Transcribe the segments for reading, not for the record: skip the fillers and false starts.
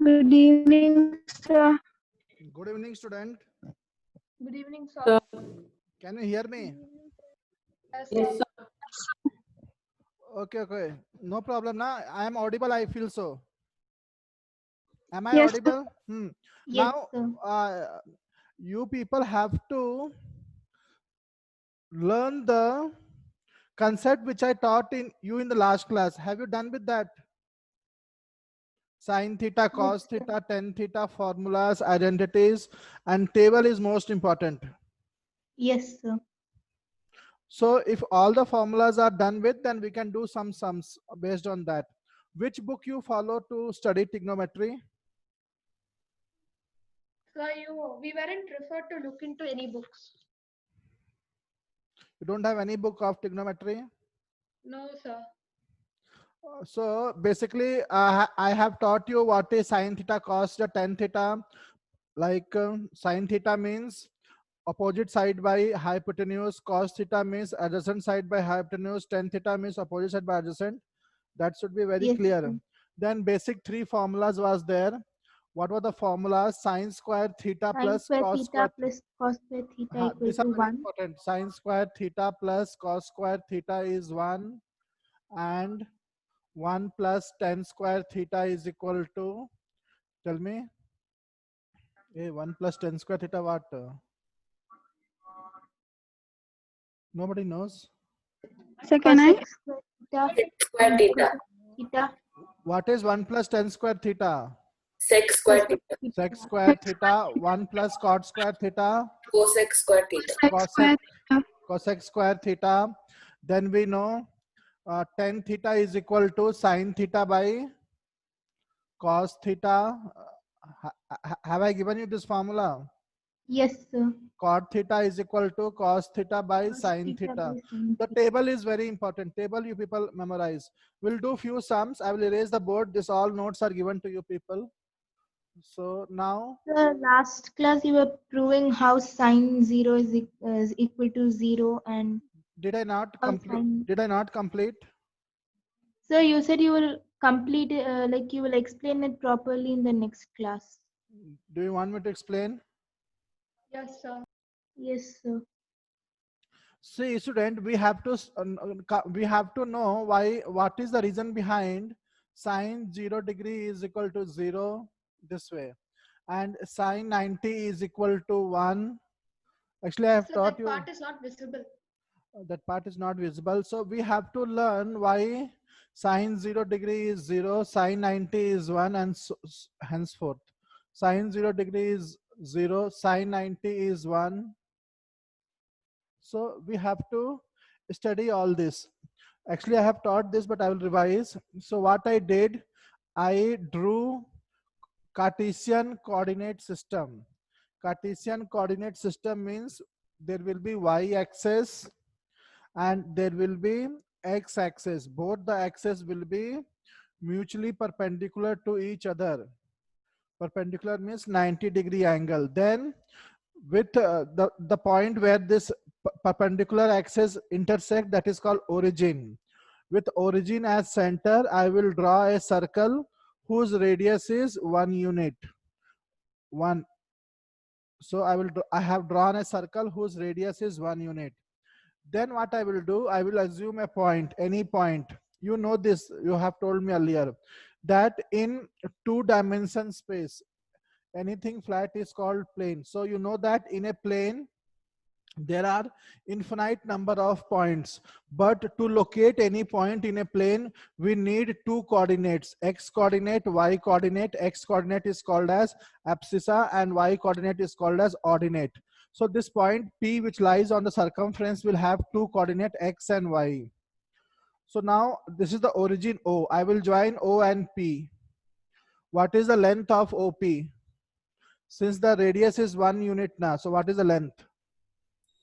Good evening, sir. Good evening, student. Good evening, sir. Can you hear me? Yes, sir. Okay, okay. No problem. Now I am audible. I feel so. Am I Yes, sir. audible? Yes, Now, sir. you people have to learn the concept which I taught in you in the last class. Have you done with that? Sin theta, cos Yes, sir. theta, tan theta, formulas, identities, and table is most important. Yes, sir. So if all the formulas are done with, then we can do some sums based on that. Which book you follow to study trigonometry? Sir, we weren't referred to look into any books. You don't have any book of trigonometry? No, sir. So basically, I have taught you what is sin theta, cos theta, tan theta. Like sin theta means opposite side by hypotenuse, cos theta means adjacent side by hypotenuse, tan theta means opposite side by adjacent. That should be very Yes, clear. sir. Then basic three formulas was there. What were the formulas? Sin square theta Sin plus square cos theta square. plus cos square theta equal These are to very 1. important. Sin square theta plus cos square theta is 1, and 1 plus tan square theta is equal to, tell me, 1 plus tan square theta what? Nobody knows. Sir, can I? Cos square theta Square equal theta. to theta. What is 1 plus tan square theta? Sec square theta. Sec square theta. 1 plus cot square theta. Cosec square theta. Cosec, cosec square theta. Then we know tan theta is equal to sin theta by cos theta. Have I given you this formula? Yes, sir. Cot theta is equal to cos theta by Cos sin theta theta. by sin The theta. table is very important. Table you people memorize. We'll do few sums. I will erase the board. This all notes are given to you people. So now, Sir, last class you were proving how sine 0 is equal to 0 and did I not how complete? sine. Did I not complete? Sir, you said you will complete it, like you will explain it properly in the next class. Do you want me to explain? Yes, sir. Yes, sir. See, student, we have to know why. What is the reason behind sine 0 degree is equal to 0 this way, and sine 90 is equal to 1. Actually, I have So taught that you part is not visible. that part is not visible. So we have to learn why sine 0 degree is 0, sine 90 is 1, and henceforth. Sine 0 degree is 0, sine 90 is 1. So we have to study all this. Actually, I have taught this, but I will revise. So what I did, I drew Cartesian coordinate system. Cartesian coordinate system means there will be y-axis and there will be x-axis. Both the axes will be mutually perpendicular to each other. Perpendicular means 90-degree angle. Then with the point where this perpendicular axis intersect, that is called origin. With origin as center, I will draw a circle whose radius is 1 unit. 1. So I have drawn a circle whose radius is 1 unit. Then what I will do, I will assume a point, any point. You know this, you have told me earlier, that in 2-dimension space, anything flat is called plane. So you know that in a plane, there are infinite number of points, but to locate any point in a plane we need two coordinates, x coordinate, y coordinate. X coordinate is called as abscissa and y coordinate is called as ordinate. So this point P which lies on the circumference will have two coordinate x and y. So now this is the origin O. I will join O and P. What is the length of OP? Since the radius is 1 unit now, so what is the length?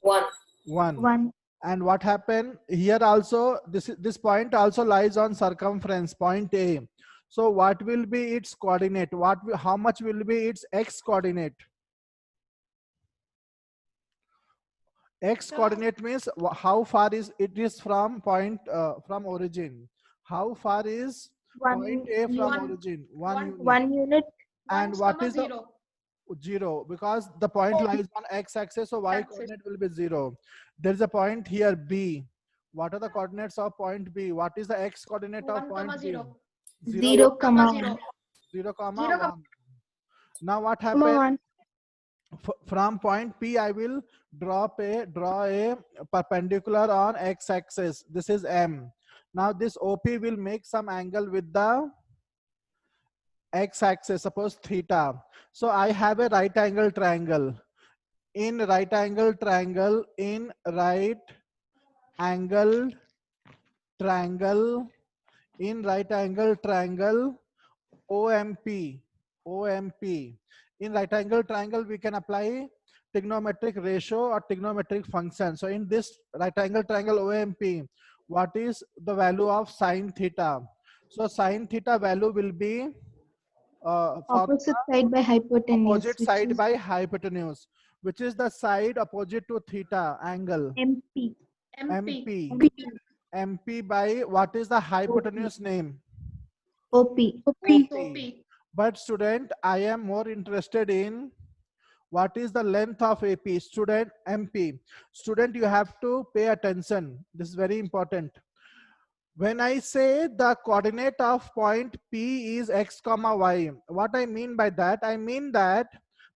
1. 1. 1. And what happened here also, this point also lies on circumference, point A. So what will be its coordinate? How much will be its x coordinate? X coordinate means how far is it is from point from origin. How far is point One, A from unit. origin? 1 unit. 1 unit. And what is the 0? Because the point lies on x-axis, so y coordinate will be 0. There is a point here B. What are the coordinates of point B? What is the x coordinate of point B? 0, comma 1. 0, comma 1. Now what happens? From point P, I will draw a perpendicular on x-axis. This is M. Now this OP will make some angle with the x-axis, suppose theta. So I have a right angle triangle. In right angle triangle, OMP. In right angle triangle, we can apply trigonometric ratio or trigonometric function. So in this right angle triangle OMP, what is the value of sine theta? So sine theta value will be Opposite side by hypotenuse. opposite side by hypotenuse, which is the side opposite to theta angle. MP. MP by what is the hypotenuse name? OP. But student, I am more interested in what is the length of AP. Student, MP. Student, you have to pay attention. This is very important. When I say the coordinate of point P is x comma y, what I mean by that? I mean that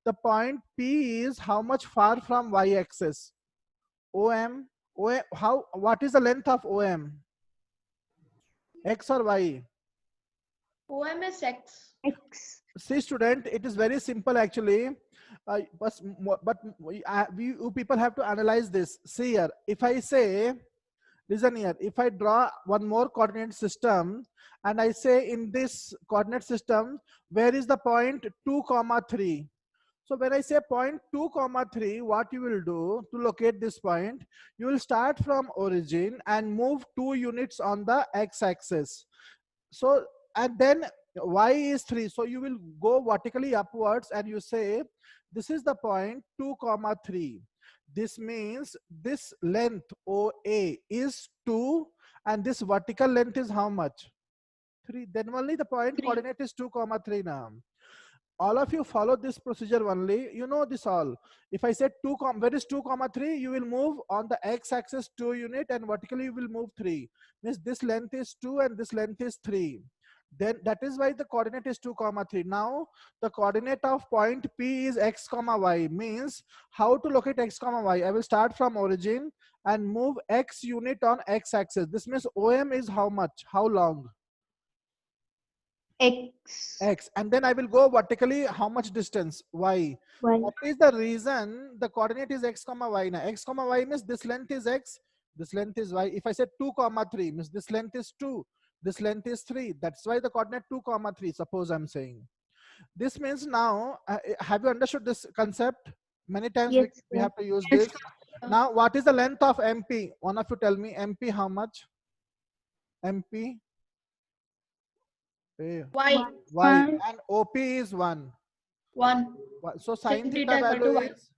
the point P is how much far from y-axis? OM. What is the length of OM? X or Y? OM is X. See student, it is very simple actually. But you people have to analyze this. See here, if I say, listen here, if I draw one more coordinate system and I say in this coordinate system, where is the point 2, 3? So when I say point 2, 3, what you will do to locate this point, you will start from origin and move 2 units on the x-axis. So, and then y is 3. So you will go vertically upwards and you say, this is the point 2, 3. This means this length OA is 2 and this vertical length is how much? 3. Then only the point 3. coordinate is 2, 3 now. All of you follow this procedure only. You know this all. If I say 2, where is 2, 3? You will move on the x-axis 2 unit and vertically you will move 3. Means this length is 2 and this length is 3. Then that is why the coordinate is 2, 3. Now the coordinate of point P is x, y. Means how to locate x, y? I will start from origin and move x unit on x-axis. This means OM is how much? How long? X. And then I will go vertically how much distance? Y. What is the reason the coordinate is x, y? Now x, y means this length is x, this length is y. If I say 2, 3 means this length is 2, this length is 3. That's why the coordinate 2, 3. Suppose I'm saying. This means now, have you understood this concept? Many times Yes, we have to use this. Now, what is the length of MP? One of you tell me, MP how much? MP? Y. And OP is 1. 1. So sin Sin theta theta equal to value Y. is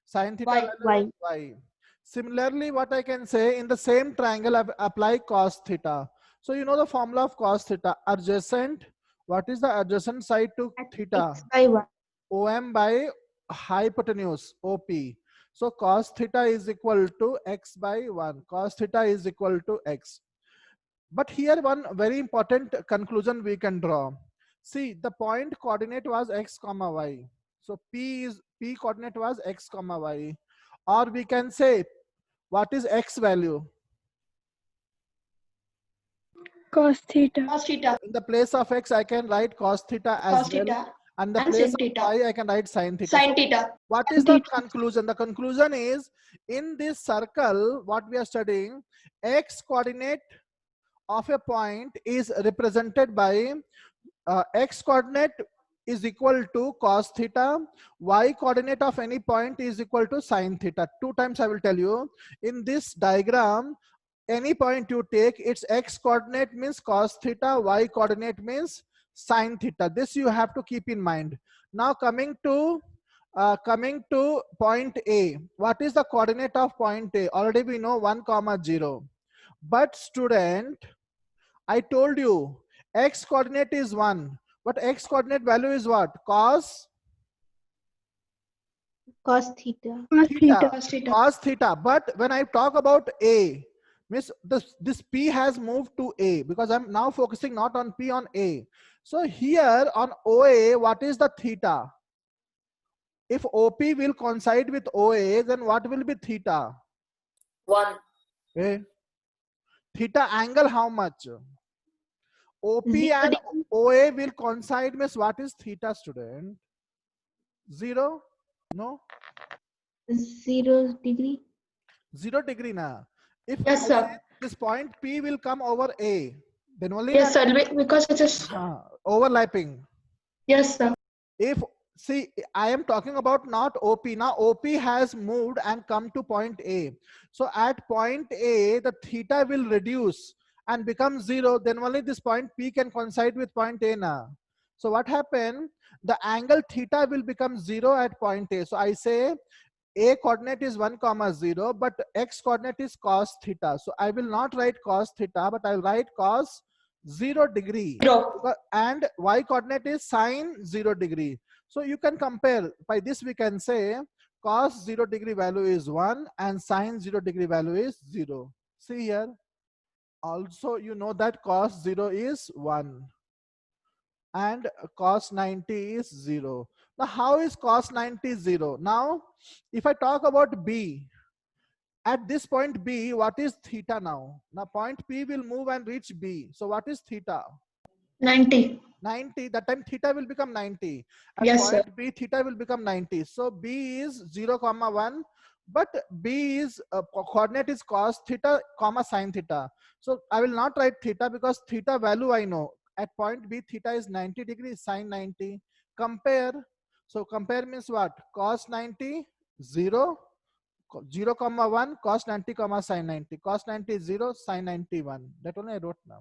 sin theta Y. value is Y. Similarly, what I can say, in the same triangle, I apply cos theta. So you know the formula of cos theta. Adjacent. What is the adjacent side to theta? X by 1. OM by hypotenuse, OP. So cos theta is equal to x by 1. Cos theta is equal to x. But here one very important conclusion we can draw. See, the point coordinate was x, y. So P coordinate was x, y. Or we can say, what is x value? Cos theta. Cos theta. In the place of x, I can write cos theta as Cos well. theta. And the And place sin of theta. y, I can write sin theta. Sin theta. What is the conclusion? The conclusion is, in this circle, what we are studying, x coordinate of a point is represented by x coordinate is equal to cos theta, y coordinate of any point is equal to sin theta. 2 times I will tell you. In this diagram, any point you take, its x coordinate means cos theta, y coordinate means sin theta. This you have to keep in mind. Now coming to point A. What is the coordinate of point A? Already we know 1, 0. But student, I told you x coordinate is 1, But x coordinate value is what? Cos Cos theta. Cos theta. theta. Cos theta. Cos theta. But when I talk about A, means this P has moved to A, because I'm now focusing not on P, on A. So here on OA, what is the theta? If OP will coincide with OA, then what will be theta? 1. Okay. Theta angle how much? OP 0 and degree. OA will coincide, means what is theta, student? 0? No? 0 degree. 0 degree na. If Yes, I sir. say this point P will come over A, then only Yes, na, sir. Because it is. overlapping. Yes, sir. If, see, I am talking about not OP. Now OP has moved and come to point A. So at point A, the theta will reduce and become 0. Then only this point P can coincide with point A na. So what happened? The angle theta will become 0 at point A. So I say A coordinate is 1, 0, but x coordinate is cos theta. So I will not write cos theta, but I will write cos 0 degree. 0. And y coordinate is sine 0 degree. So you can compare. By this we can say cos 0 degree value is 1 and sine 0 degree value is 0. See here. Also you know that cos 0 is 1 and cos 90 is 0. Now how is cos 90 0? Now if I talk about B, at this point B, what is theta now? Now point P will move and reach B. So what is theta? 90. 90. That time theta will become 90. At Yes, sir. point B, theta will become 90. So B is 0, 1, but B is coordinate is cos theta, sine theta. So I will not write theta because theta value I know. At point B, theta is 90 degrees, sine 90. Compare. So compare means what? Cos 90, 0, 0, 1, cos 90, sine 90. Cos 90 is 0, sine 91. That only I wrote now.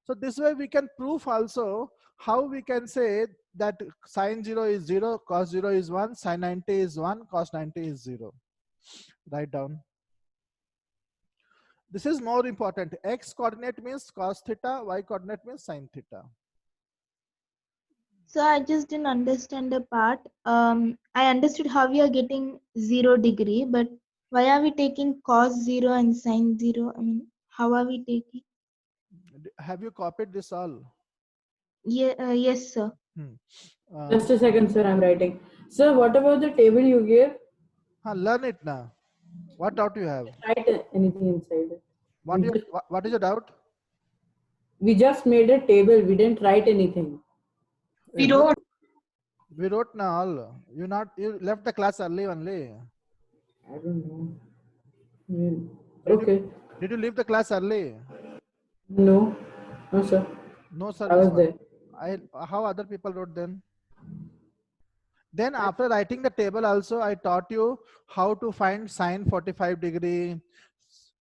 So this way we can prove also how we can say that sine 0 is 0, cos 0 is 1, sine 90 is 1, cos 90 is 0. Write down. This is more important. X coordinate means cos theta, y coordinate means sine theta. So I just didn't understand the part. I understood how we are getting 0 degree, but why are we taking cos 0 and sine 0? I mean, how are we taking? Have you copied this all? Yeah, yes, sir. Just a second, sir. I'm writing. Sir, what about the table you gave? Learn it now. What doubt you have? Write anything inside it. What is your doubt? We just made a table. We didn't write anything. We don't. We wrote now all. You left the class early only. I don't know. Okay. Did you leave the class early? No. No, sir. No, sir. I was there. How other people wrote then? Then after writing the table also, I taught you how to find sine 45 degree,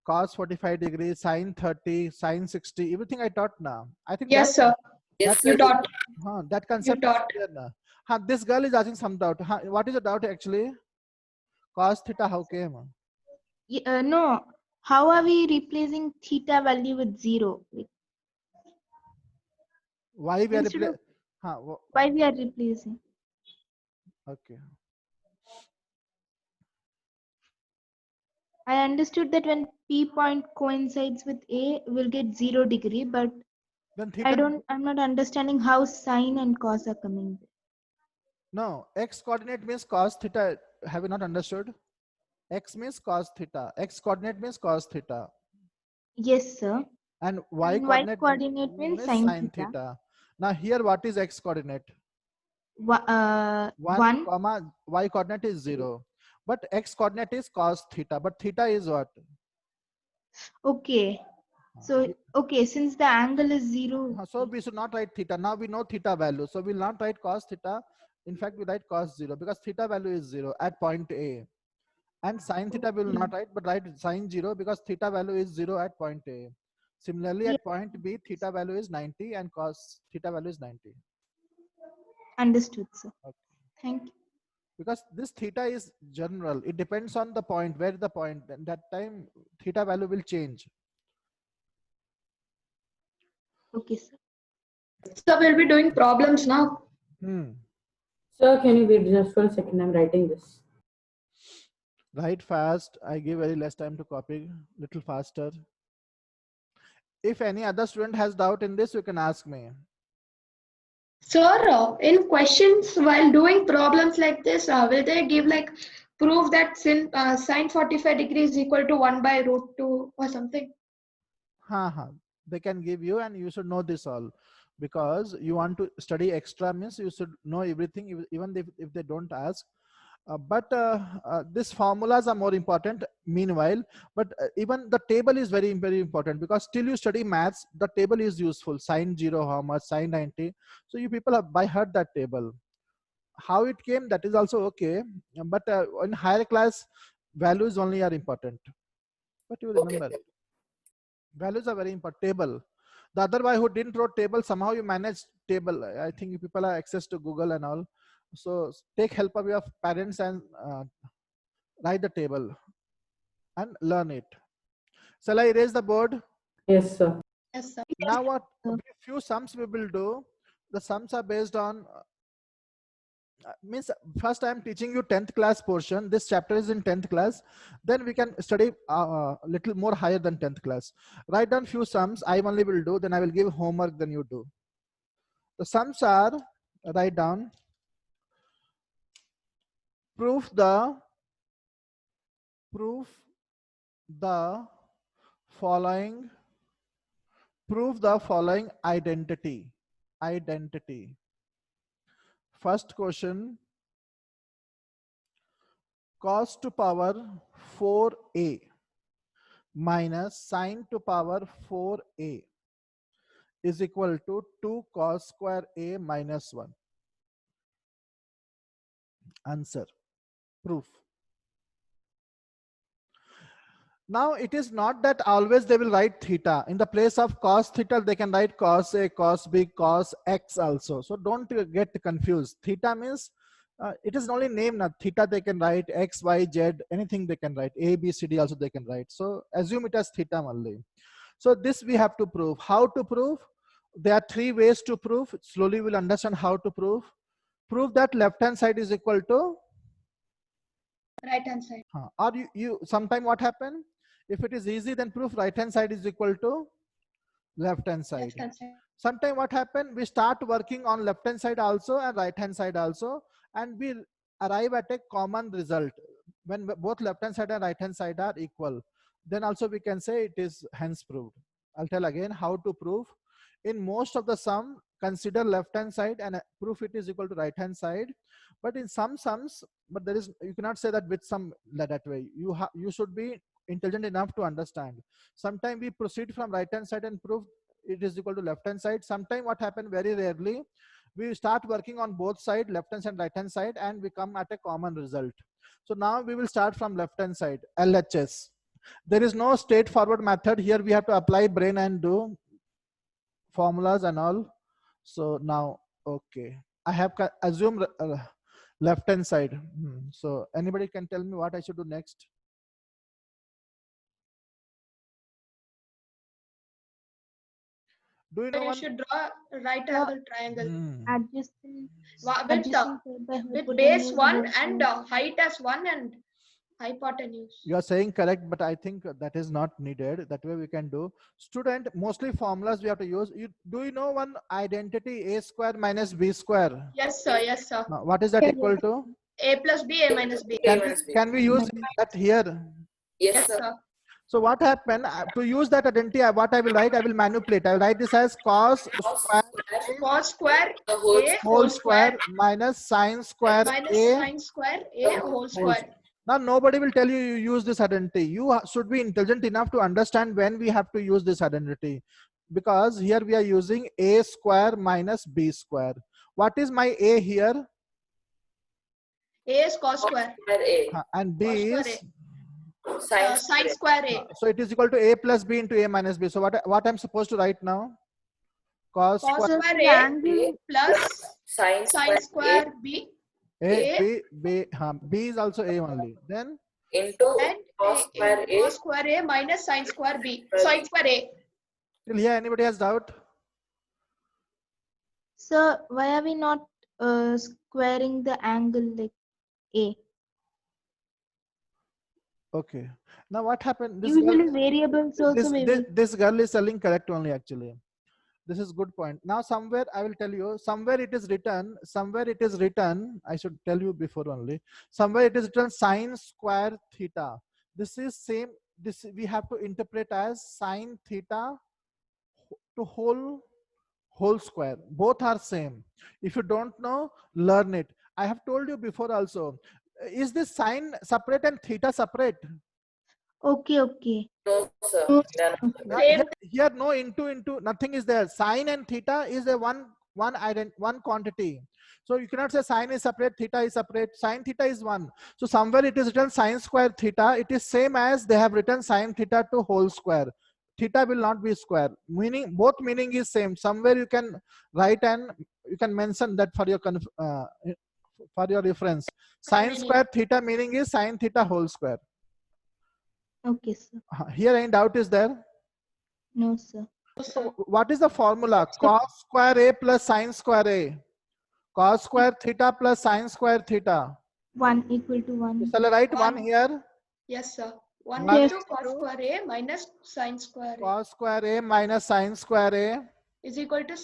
cos 45 degrees, sine 30, sine 60, everything I taught now. I think Yes, sir. Yes, You sir. taught. that concept You is taught. clear now. This girl is asking some doubt. What is the doubt actually? Cos theta how came? No, how are we replacing theta value with 0? Like, Why we are Instead of- replacing? why we are replacing? Okay. I understood that when P point coincides with A, we'll get 0 degree, but Then theta. I'm not understanding how sine and cos are coming. No, x coordinate means cos theta. Have you not understood? X means cos theta. X coordinate means cos theta. Yes, sir. And y And coordinate, means means sine sine theta. theta. Now here what is x coordinate? 1, 1, y coordinate is 0. But x coordinate is cos theta. But theta is what? Okay. So, okay, since the angle is 0. So we should not write theta. Now we know theta value. So we'll not write cos theta. In fact, we write cos 0 because theta value is 0 at point A. And sine theta we will not write, but write sine 0 because theta value is 0 at point A. Similarly, at point B, theta value is 90 and cos theta value is 90. Understood, sir. Okay. Thank you. Because this theta is general. It depends on the point, where the point. And that time, theta value will change. Okay, sir. So we'll be doing problems now. Sir, can you wait just for a second? I'm writing this. Write fast. I give very less time to copy. Little faster. If any other student has doubt in this, you can ask me. Sir, in questions while doing problems like this, will they give like prove that sine 45 degrees is equal to 1 by root 2 or something? They can give you, and you should know this all, because you want to study extra means you should know everything, even if they don't ask. But these formulas are more important meanwhile, but even the table is very, very important, because till you study maths, the table is useful. Sine 0 how much, sine 90, so you people have by heart that table. How it came, that is also okay, but in higher class, values only are important. But you remember, Okay. values are very important. Table, the other guy who didn't wrote table, somehow you manage table. I think you people have access to Google and all, so take help of your parents and write the table and learn it. Shall I erase the board? Yes, sir. Yes, sir. Now what, sir. few sums we will do. The sums are based on means first I am teaching you 10th class portion. This chapter is in 10th class. Then we can study little more higher than 10th class. Write down few sums. I only will do. Then I will give homework. Then you do. The sums are, write down. Prove the following. Prove the following identity. First question. Cos to power 4a minus sine to power 4a is equal to 2 cos square a minus 1. Answer. Proof. Now it is not that always they will write theta. In the place of cos theta, they can write cos A, cos B, cos X also. So don't get confused. Theta means it is only name, not theta. They can write X, Y, Z, anything they can write. A, B, C, D also they can write. So assume it as theta only. So this we have to prove. How to prove? There are 3 ways to prove. Slowly we'll understand how to prove. Prove that left hand side is equal to Right hand side. or you sometime what happen? If it is easy, then proof right hand side is equal to left hand side. Left hand side. Sometime what happen? We start working on left hand side also and right hand side also, and we arrive at a common result when both left hand side and right hand side are equal. Then also we can say it is hence proved. I'll tell again how to prove. In most of the sum, consider left hand side and proof it is equal to right hand side. But in some sums, but there is, you cannot say that with some that way. You should be intelligent enough to understand. Sometimes we proceed from right hand side and prove it is equal to left hand side. Sometimes what happen, very rarely, we start working on both side, left hand side, right hand side, and we come at a common result. So now we will start from left hand side, LHS. There is no straightforward method here. We have to apply brain and do formulas and all. So now, okay, I have assumed left hand side. So anybody can tell me what I should do next? Do you know You one? should draw a right angle triangle Adjacent, with adjacent side by base hypotenuse 1 both and sides. height as 1 and hypotenuse. You are saying correct, but I think that is not needed. That way we can do. Student, mostly formulas we have to use. Do you know one identity, a square minus b square? Yes, sir. Yes, sir. What is that Yes. equal to? A plus B, A minus B. Can we use that here? Yes, Yes, sir. sir. So what happened? To use that identity, what I will write, I will manipulate. I will write this as cos square Cos square The whole A whole square minus sine square minus a. sine square A whole square. Now nobody will tell you you use this identity. You should be intelligent enough to understand when we have to use this identity, because here we are using a square minus b square. What is my a here? A is cos square. A. And b Cos square is Sine square A. so it is equal to a plus b into a minus b. So what I'm supposed to write now? Cos Cos square square The A angle plus Sine sine square B a b is also a only. Then into and cos square A. cos square A minus sine square B. Sine square A. till here anybody has doubt? So why are we not squaring the angle like A? Okay. Now what happened? Usually variables also we will. This girl is telling correct only actually. This is good point. Now somewhere I will tell you, somewhere it is written, I should tell you before only, somewhere it is written sine square theta. This is same, this we have to interpret as sine theta to whole square. Both are same. If you don't know, learn it. I have told you before also. Is this sine separate and theta separate? Okay, okay. No, sir. No. None of Now, them. here no into nothing is there. Sine and theta is a one quantity. So you cannot say sine is separate, theta is separate. Sine theta is one. So somewhere it is written sine square theta. It is same as they have written sine theta to whole square. Theta will not be square. Meaning both meaning is same. Somewhere you can write and you can mention that for your reference. Sine square theta meaning is sine theta whole square. Okay, sir. Here any doubt is there? No, sir. So what is the formula? Cos square A plus sine square A. Cos square theta plus sine square theta. 1 equal to 1. Shall I write one One. here? Yes, sir. 1 One into is cos square A minus sine square A Cos square A minus sine square A. is equal to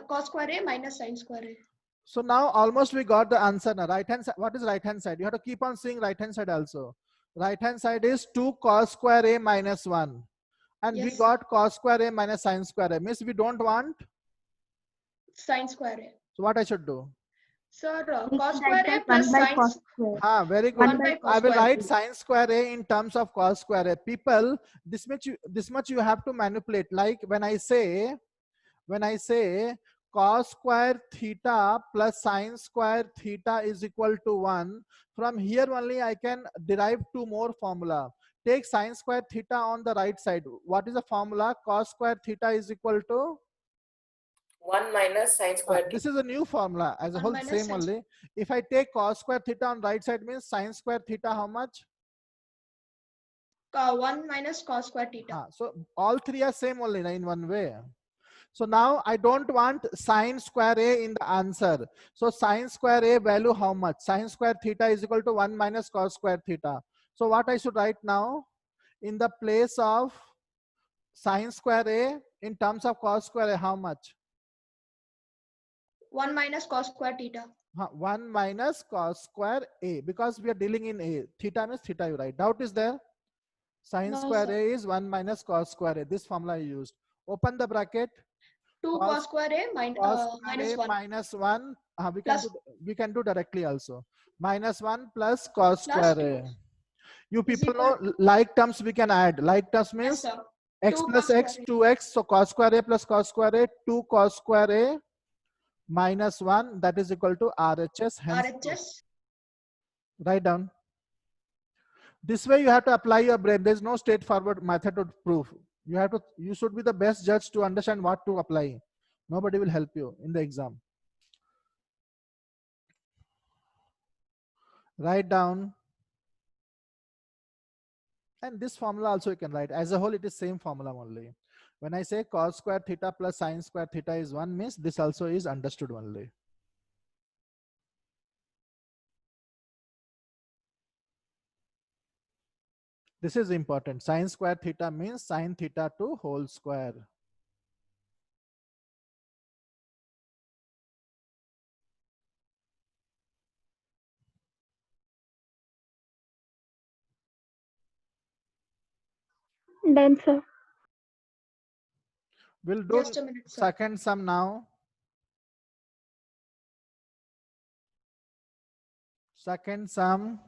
cos square A minus sine square A. So now almost we got the answer. Now right hand side. What is right hand side? You have to keep on seeing right hand side also. Right hand side is 2 cos square A minus 1. And we Yes. got cos square A minus sine square A. Means we don't want. Sine square A. So what I should do? Sir, We cos can write square A that plus 1 by sine cos square. Very good. 1 by cos I will square write A. sine square A in terms of cos square A. People, this much you have to manipulate. Like when I say cos square theta plus sine square theta is equal to 1. From here only I can derive two more formula. Take sine square theta on the right side. What is the formula? Cos square theta is equal to 1 minus sine square this is a new formula as a 1 whole minus same sine only. If I take cos square theta on right side means sine square theta how much? 1 minus cos square theta. So all three are same only in one way. So now I don't want sine square A in the answer. So sine square A value how much? Sine square theta is equal to 1 minus cos square theta. So what I should write now? In the place of sine square A in terms of cos square A how much? 1 minus cos square theta. 1 minus cos square A, because we are dealing in A. Theta means theta you write. Doubt is there? Sine No, square sir. A is 1 minus cos square A. This formula I used. Open the bracket. 2 cos square A Cos square minus A 1 minus 1. plus We can do directly also. Minus 1 plus cos plus square 2 A. You is people equal know like terms we can add. Like terms yes, means sir. x 2 plus cos x, square 2x. So cos square A plus cos square A, 2 cos square A minus 1, that is equal to RHS. A Hence, RHS. write down. This way you have to apply your brain. There's no straightforward method to prove. You should be the best judge to understand what to apply. Nobody will help you in the exam. Write down. And this formula also you can write. As a whole, it is same formula only. When I say cos square theta plus sine square theta is 1 means this also is understood only. This is important. Sine square theta means sine theta to whole square. Done, sir. We'll do Just a minute, sir. second sum now. Second sum.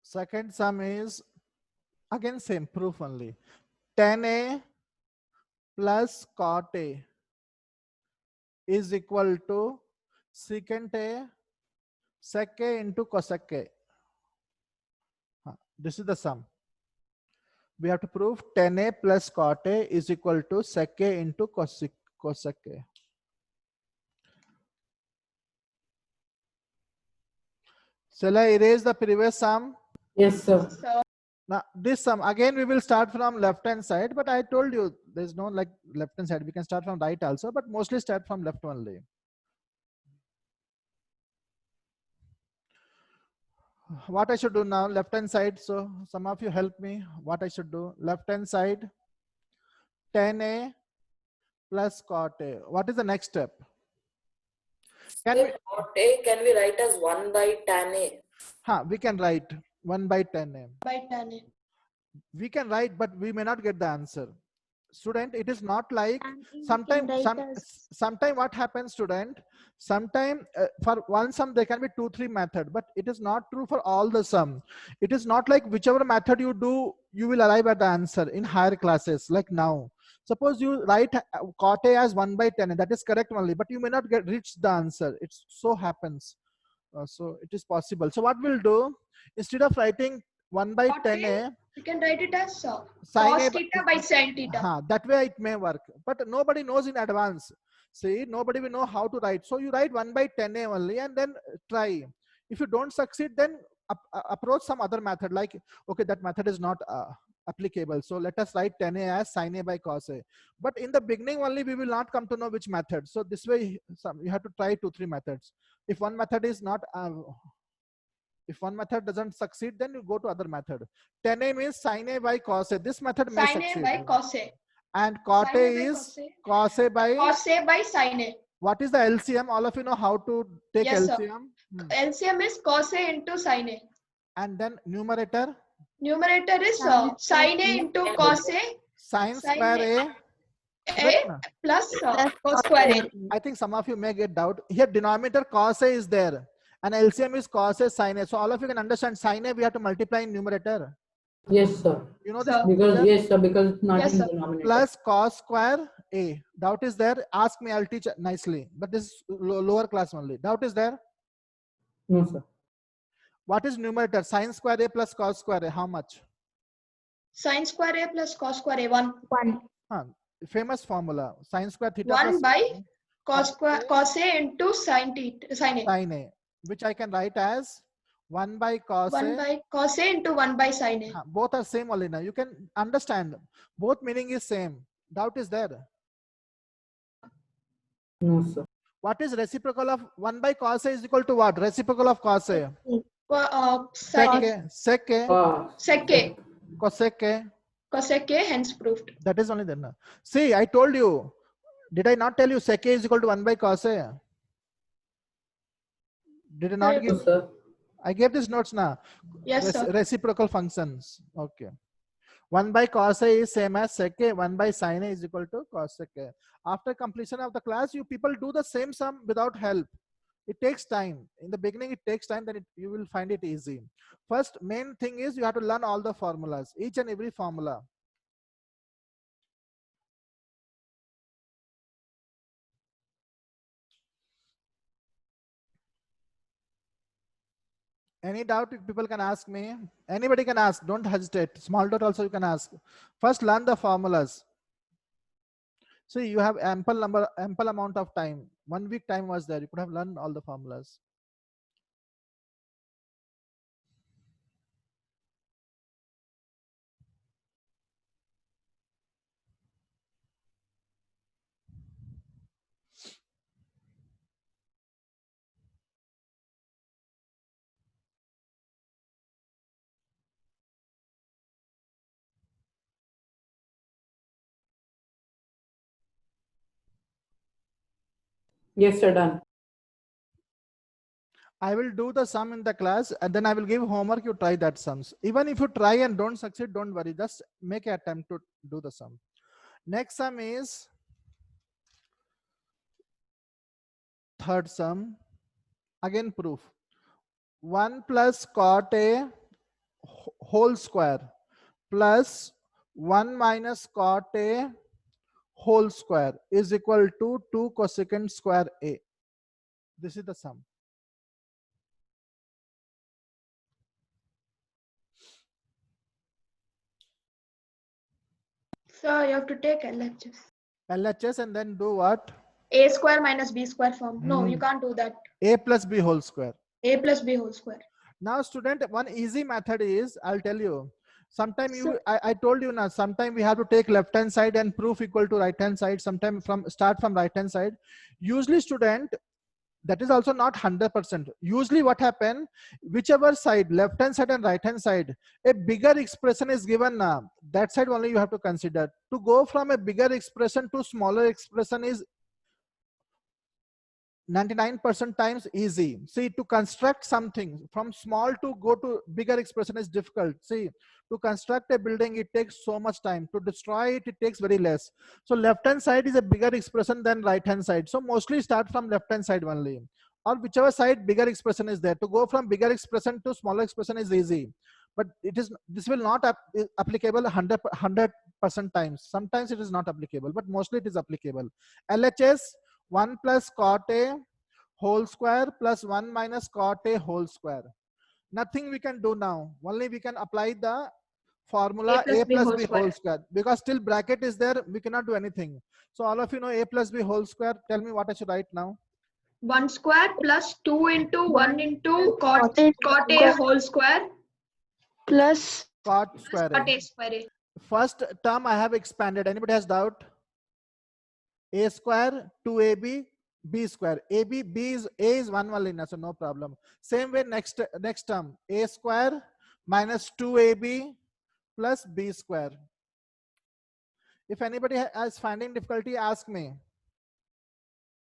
Second sum is again same proof only. Tan A plus cot A is equal to secant A sec A into cosec A. This is the sum. We have to prove tan A plus cot A is equal to sec A into cosec A. Shall I erase the previous sum? Yes, sir. So Now this sum again we will start from left hand side, but I told you there's no like left hand side. We can start from right also, but mostly start from left only. What I should do now? Left hand side. So some of you help me. What I should do? Left hand side, 10a plus cot a. What is the next step? Can we? Cot A can we write as 1 by tan A? We can write 1 by 10a. By tan A. We can write, but we may not get the answer. Student, it is not like And we sometime can write as sometime what happens, student, sometime for one sum there can be 2-3 method, but it is not true for all the sum. It is not like whichever method you do you will arrive at the answer in higher classes. Like now, suppose you write cot A as 1 by 10, that is correct only, but you may not get reach the answer. It so happens. So it is possible. So what we'll do, instead of writing 1 by Cot 10a, You can write it as sin cos A theta by sin theta. that way it may work, but nobody knows in advance. See, nobody will know how to write. So you write 1 by 10a only and then try. If you don't succeed, then approach some other method, like okay, that method is not applicable, so let us write 10a as sin A by cos A. But in the beginning only we will not come to know which method. So this way you have to try 2-3 methods. If one method is not if one method doesn't succeed, then you go to other method. 10a means sin A by cos A. This method may Sin A succeed. by cos A. And cot Sin A A by is cos cos A by, Cos A by sin A. what is the LCM? All of you know how to take Yes, sir. LCM. LCM is cos A into sin A. And then numerator, Numerator is Sin sin A into cos A, sin Sin square A. A. A Correct na? plus plus cos square A. I think some of you may get doubt. Here denominator cos A is there. And LCM is cos A sin A. So all of you can understand sin A we have to multiply in numerator. Yes, sir. You know this? Sir. Because procedure? yes, sir. Because it's not Yes, in sir. denominator. Plus cos square A. Doubt is there? Ask me, I'll teach nicely. But this is lower class only. Doubt is there? No, sir. What is numerator? Sin square A plus cos square A. How much? Sin square A plus cos square A. 1. 1. Famous formula. Sin square theta 1 plus by cos A into sin A. sin A, which I can write as 1 by cos 1 A. by cos A into 1 by sin A. Both are same only now. You can understand. Both meaning is same. Doubt is there? No, sir. What is reciprocal of 1 by cos A is equal to what? Reciprocal of cos A. Sec Sec A. Sec A. sec A. Cosec A. Cosec A, hence proved. That is only there now. See, I told you. Did I not tell you sec A is equal to 1 by cos A? Did I not Yes, give? No, sir. I gave these notes now. Yes, sir. Reciprocal functions. Okay. 1 by cos A is same as sec A. 1 by sin A is equal to cos sec A. After completion of the class, you people do the same sum without help. It takes time. In the beginning, it takes time, then you will find it easy. First, main thing is you have to learn all the formulas, each and every formula. Any doubt people can ask me. Anybody can ask. Don't hesitate. Small doubt also you can ask. First, learn the formulas. See, you have ample amount of time. 1 week time was there. You could have learned all the formulas. Yes, sir. Done. I will do the sum in the class and then I will give homework. You try that sums. Even if you try and don't succeed, don't worry. Just make an attempt to do the sum. Next sum is third sum. Again proof. 1 plus cot A whole square plus 1 minus cot A whole square is equal to 2 cosecant square A. This is the sum. So you have to take LHS. LHS and then do what? A square minus B square form. No, you can't do that. A plus B whole square. A plus B whole square. Now student, one easy method is, I'll tell you, Sometime So- I told you now, sometime we have to take left hand side and proof equal to right hand side. Sometime start from right hand side. Usually student, that is also not 100%. Usually what happen, whichever side, left hand side and right hand side, a bigger expression is given, that side only you have to consider. To go from a bigger expression to smaller expression is 99% times easy. See, to construct something from small to go to bigger expression is difficult. See, to construct a building, it takes so much time. To destroy it, it takes very less. So left hand side is a bigger expression than right hand side. So mostly start from left hand side only, or whichever side bigger expression is there. To go from bigger expression to smaller expression is easy, but this will not applicable 100% times. Sometimes it is not applicable, but mostly it is applicable. LHS 1 plus cot A whole square plus 1 minus cot A whole square. Nothing we can do now. Only we can apply the formula A plus B whole square. Because still bracket is there, we cannot do anything. So all of you know A plus B whole square. Tell me what I should write now. 1 square plus 2 into 1 into cot A A whole square plus Cot square cot A. A square A. First term I have expanded. Anybody has doubt? A square 2AB B square. A is 1 only, so no problem. Same way next term, A square minus 2AB plus B square. If anybody is finding difficulty, ask me.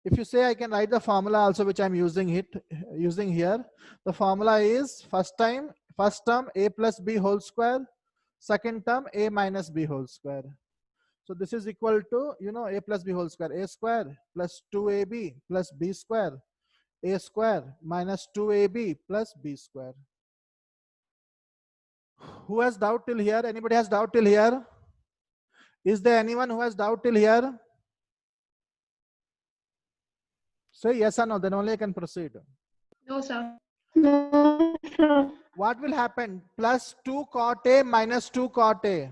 If you say I can write the formula also, which I'm using here. The formula is first term A plus B whole square, second term A minus B whole square. So this is equal to, A plus B whole square. A square plus 2AB plus B square. A square minus 2AB plus B square. Who has doubt till here? Anybody has doubt till here? Is there anyone who has doubt till here? Say yes or no, then only I can proceed. No, sir. no, sir. What will happen? Plus 2 cot A minus 2 cot A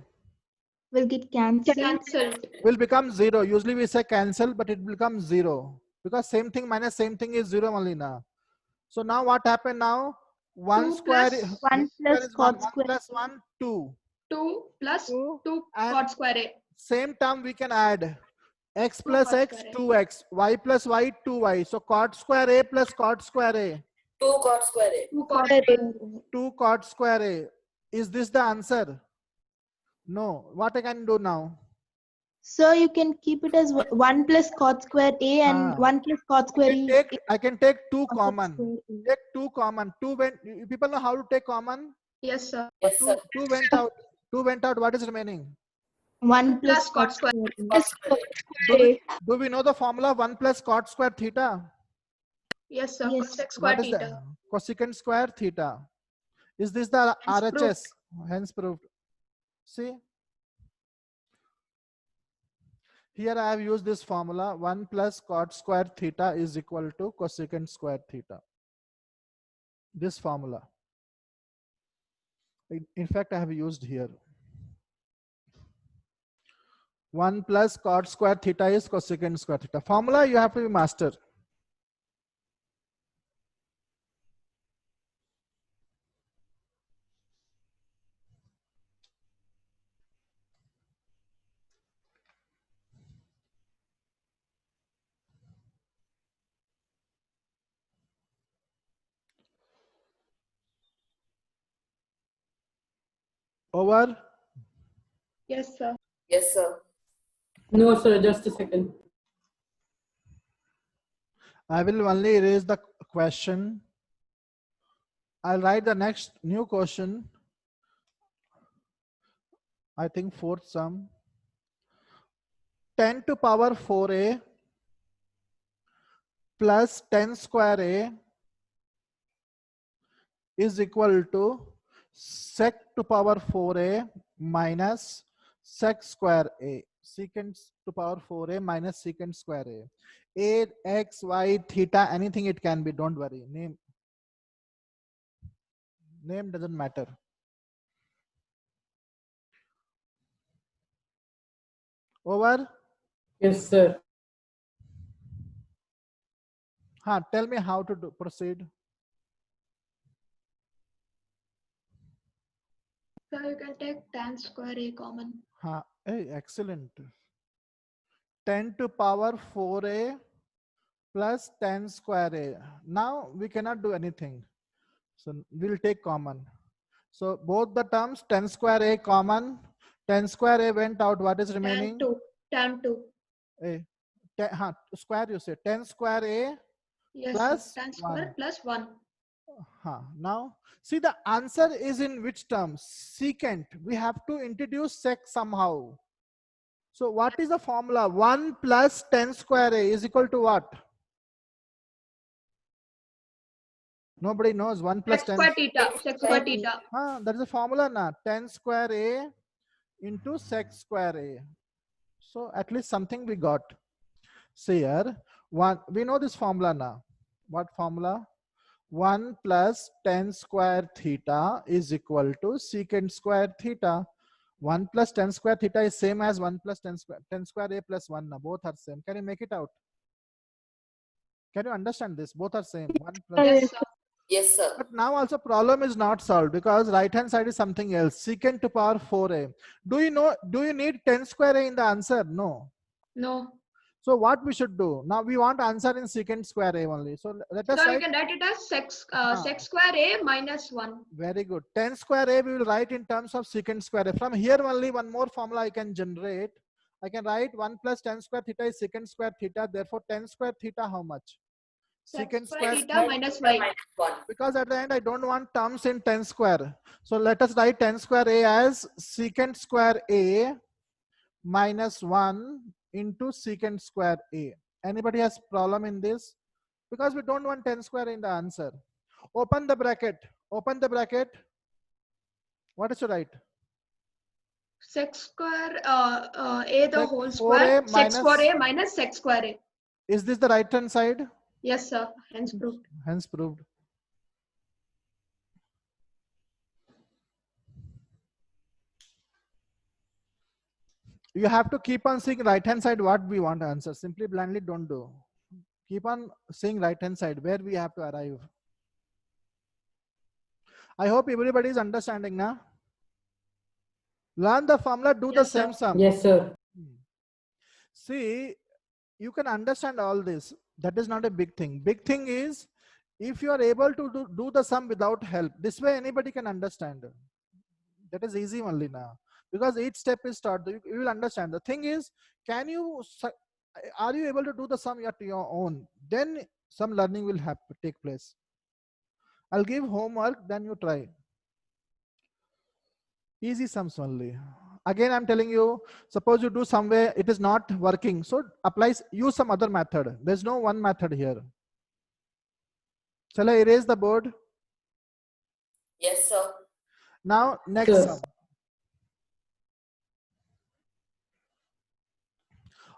will get cancelled. Cancelled. will become 0. Usually we say cancel, but it becomes 0. Because same thing minus same thing is 0 only now. So now what happened now? 1 2 square plus is 1 plus 1 cot square. plus 1, 2. 2 plus 2 2 and cot square A. same term we can add. X 2 plus cot X, square A. 2X. Y plus Y, 2Y. So cot square A plus cot square A. 2 cot square A. 2 cot Square square A. 2 cot square A. Is this the answer? No. What I can do now? So you can keep it as 1 plus cot square A and 1 plus cot square A. I can take 2 cot common. square A. Take 2 common. 2 went. People know how to take common? Yes, sir. Yes, sir. 2 went out. 2 went out. What is remaining? 1 plus Plus cot cot square. square A. Cot square A. Do we know the formula 1 plus cot square theta? Yes, sir. Yes. Cosec square What is theta. that? Cosecant square theta. Is this the Hence RHS? Hence proved. See? Here I have used this formula 1 plus cot square theta is equal to cosecant square theta. This formula. In fact, I have used here. 1 plus cot square theta is cosecant square theta. Formula you have to be master. Over. Yes, sir. Yes, sir. No, sir, just a second. I will only erase the question. I'll write the next new question. I think fourth sum. 10 to power 4a plus 10 square a is equal to sec to power 4a minus sec square a. Secant to power 4a minus secant square a. A, x, y, theta, anything it can be, don't worry. Name doesn't matter. Over? Yes, sir. Tell me how to proceed. So you can take tan square A common. Hey, excellent. 10 to power 4a plus 10 square a. Now we cannot do anything. So we'll take common. So both the terms 10 square a common. 10 square a went out. What is remaining? Tan 2. A. Square you say. 10 square a Yes, plus sir. Tan square 1. plus 1. Now see the answer is in which term? Secant. We have to introduce sec somehow. So what is the formula? 1 plus 10 square a is equal to what? Nobody knows. 1 plus Sec 10. square theta. Sec square theta. That is a formula na. 10 square a into sec square a. So at least something we got. See here, we know this formula now. What formula? 1 plus 10 square theta is equal to secant square theta. 1 plus 10 square theta is same as 1 plus 10 square a plus 1. Now both are same. Can you make it out? Can you understand this? Both are same. 1 plus. Yes, sir. Yes, sir. But now also problem is not solved because right hand side is something else. Secant to power 4a. Do you need 10 square a in the answer? No. No. So what we should do? Now we want answer in secant square a only. So let us So you write. can write it as sec square A minus 1. Very good. 10 square a we will write in terms of secant square a. From here only one more formula I can generate. I can write 1 plus 10 square theta is secant square theta. Therefore 10 square theta how much? Secant square Theta minus y. Minus 1. because at the end I don't want terms in 10 square. So let us write 10 square a as secant square a minus 1 into secant square a. Anybody has problem in this? Because we don't want 10 square in the answer. Open the bracket. Open the bracket. What is to write? Sec square A the Sec whole 4a square. Sec minus- square A minus sec square A. Is this the right hand side? Yes, sir. Hence proved. Hence proved. You have to keep on seeing right hand side what we want to answer. Simply blindly don't do. Keep on seeing right hand side where we have to arrive. I hope everybody is understanding now. Learn the formula, do the Yes, same sir. sum. Yes, sir. See, you can understand all this. That is not a big thing. Big thing is if you are able to do the sum without help. This way anybody can understand. That is easy only now. Because each step is taught. You will understand. The thing is, are you able to do the sum at your own? Then some learning will take place. I'll give homework, then you try. Easy sums only. Again, I'm telling you, suppose you do somewhere, it is not working. So use some other method. There's no one method here. Shall I erase the board? Yes, sir. Now, next Sure. sum.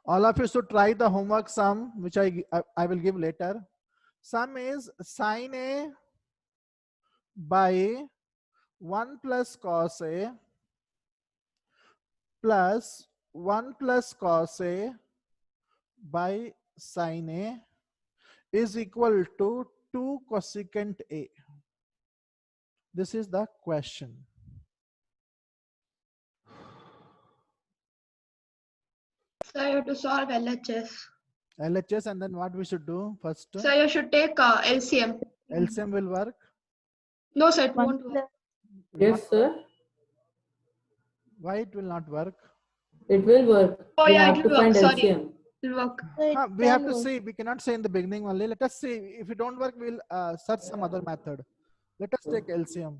All of you should try the homework sum, which I will give later. Sum is sin A by 1 plus cos A plus 1 plus cos A by sin A is equal to 2 cosecant A. This is the question. So you have to solve LHS. LHS, and then what we should do first? So you should take LCM. LCM will work. No, sir, it 1 won't work. plus Yes, sir. Why it will not work? It will work. Oh, We yeah, have it to will work. find Sorry. LCM. It will work. We have to see. We cannot say in the beginning only. Let us see. If it don't work, we'll search some other method. Let us take LCM.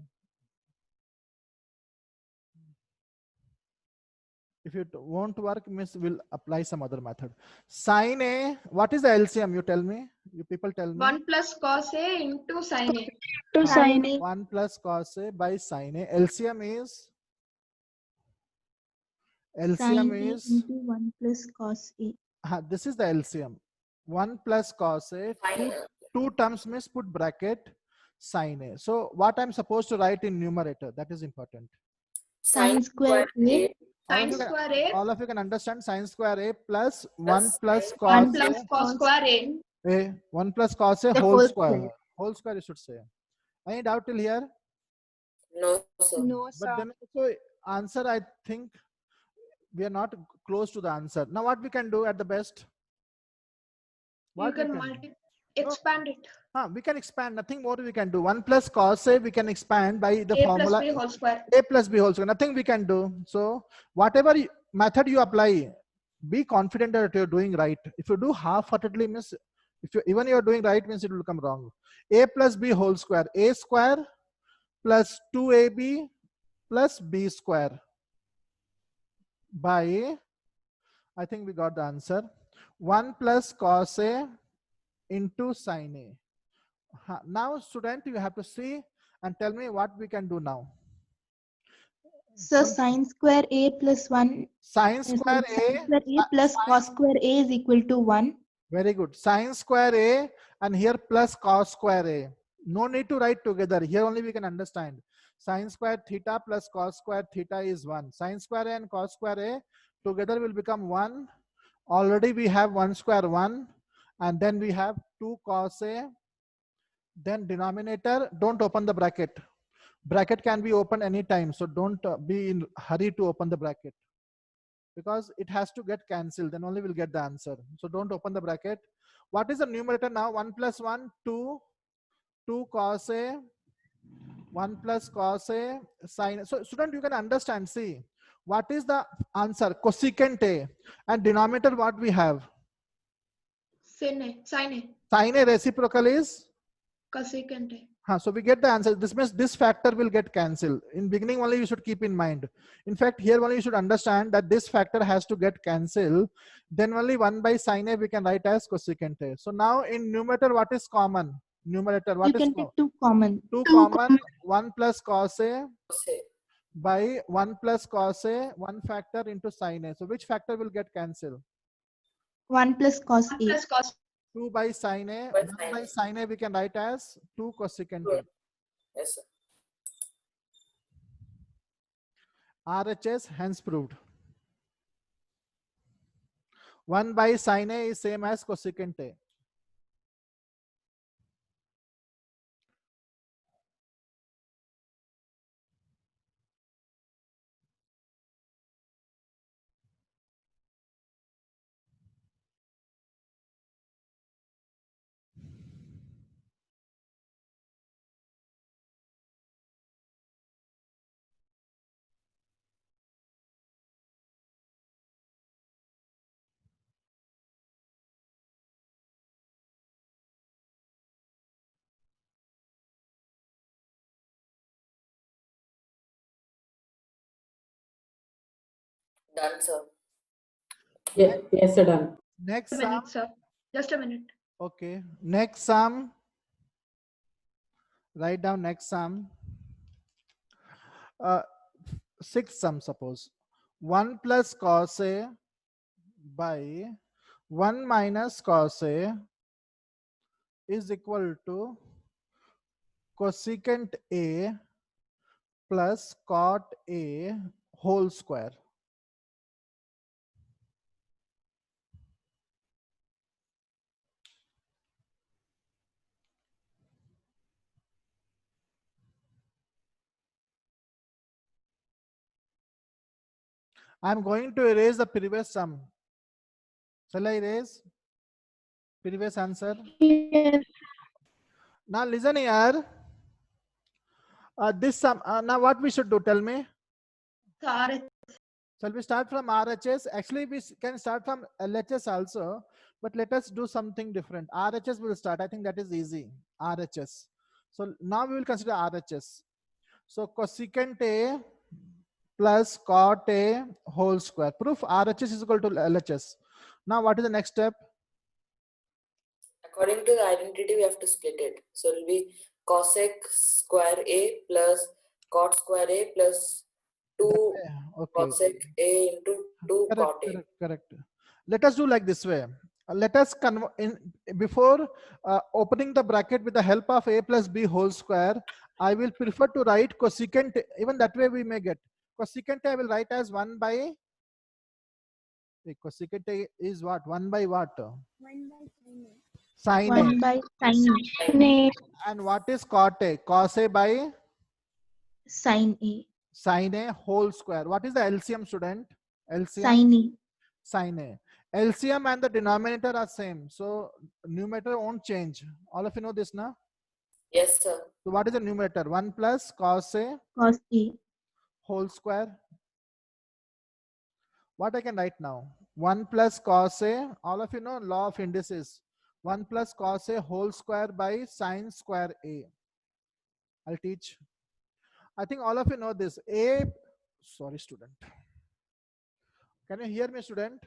If it won't work, means we'll apply some other method. Sin A. What is the LCM? You tell me. You people tell me. 1 plus cos A into sin A. To sign it. 1 plus cos A by sin A. LCM is. sin LCM A is. into 1 plus cos A. This is the LCM. 1 plus cos A. Two terms means put bracket sin A. So what I'm supposed to write in numerator? That is important. Sin square A Sin square A All of you can understand sin square A plus 1 Plus plus A. cos 1 A. plus cos square A. 1 plus cos A The whole whole square. square. Whole square you should say. Any doubt till here? No, sir. No, But sir. then also answer, I think we are not close to the answer. Now what we can do at the best? You What we can can do? No, expand it. we can expand. Nothing more we can do. 1 plus cos A we can expand by the A plus formula B whole square. A plus B whole square. Nothing we can do. So whatever method you apply, be confident that you're doing right. If you do half-heartedly, means if you even you're doing right, means it will come wrong. A plus B whole square. A square plus 2AB plus B square by, I think we got the answer, 1 plus cos A into sin A. Now student, you have to see and tell me what we can do now. So sine square A plus 1. Sine square Sine A, square A plus cos square A is equal to 1. very good. Sine square A and here plus cos square A. No need to write together. Here only we can understand. Sine square theta plus cos square theta is 1. Sine square A and cos square A together will become 1. Already we have 1 square 1. And then we have 2 cos A. Then denominator, don't open the bracket. Bracket can be opened anytime. So don't be in hurry to open the bracket, because it has to get cancelled, then only we'll get the answer. So don't open the bracket. What is the numerator now? 1 plus 1, 2, 2 cos A, 1 plus cos A, sin. So student, you can understand, see, what is the answer? Cosecant A. And denominator what we have? Sin A. Sin A. Sin A reciprocal is? Cosecant A. So we get the answer. This means this factor will get cancelled. In beginning only you should keep in mind. In fact, here only you should understand that this factor has to get cancelled. Then only 1 by sin A we can write as cosecant A. So now in numerator, what is common? Numerator, what You is can common? take 2 common. 2 common, 1 plus cos A Say. by 1 plus cos A, 1 factor into sin A. So which factor will get cancelled? 1 plus cos 1 A. plus cos. 2 by sin A. By 1 sin by A. sin A we can write as 2 cosecant A. Yes, sir. RHS hence proved. 1 by sin A is same as cosecant A. Done, sir. Yes, sir, done. Next A sum. minute, sir. Just a minute. Okay. Next sum. Write down next sum. 6th sum, suppose. 1 plus cos A by 1 minus cos A is equal to cosecant A plus cot A whole square. I'm going to erase the previous sum. Shall I erase previous answer? Yes. Now listen here. This sum. Now what we should do? Tell me. So RH. Shall we start from RHS? Actually, we can start from LHS also, but let us do something different. RHS will start. I think that is easy. RHS. So now we will consider RHS. So cosecant A plus cot A whole square. Proof RHS is equal to LHS. Now what is the next step? According to the identity, we have to split it. So it will be cosec square A plus cot square A plus 2 Okay. cosec A into 2 Correct, cot A. correct, correct. Let us do like this way. Let us before opening the bracket with the help of A plus B whole square, I will prefer to write cosecant. Even that way we may get cosecant I will write as 1 by cosecant A is what? 1 by what? 1 by Sin A. 1 by sin A. sin A. And what is cot A? Cos A by Sin A. Sin A whole square. What is the LCM, student? LCM? Sin A. Sin A. LCM and the denominator are same. So numerator won't change. All of you know this now? Yes, sir. So what is the numerator? 1 plus cos A Cos A. whole square. What I can write now? 1 plus cos A. All of you know law of indices. 1 plus cos A whole square by sin square A. I'll teach. I think all of you know this. Sorry, student. Can you hear me, student?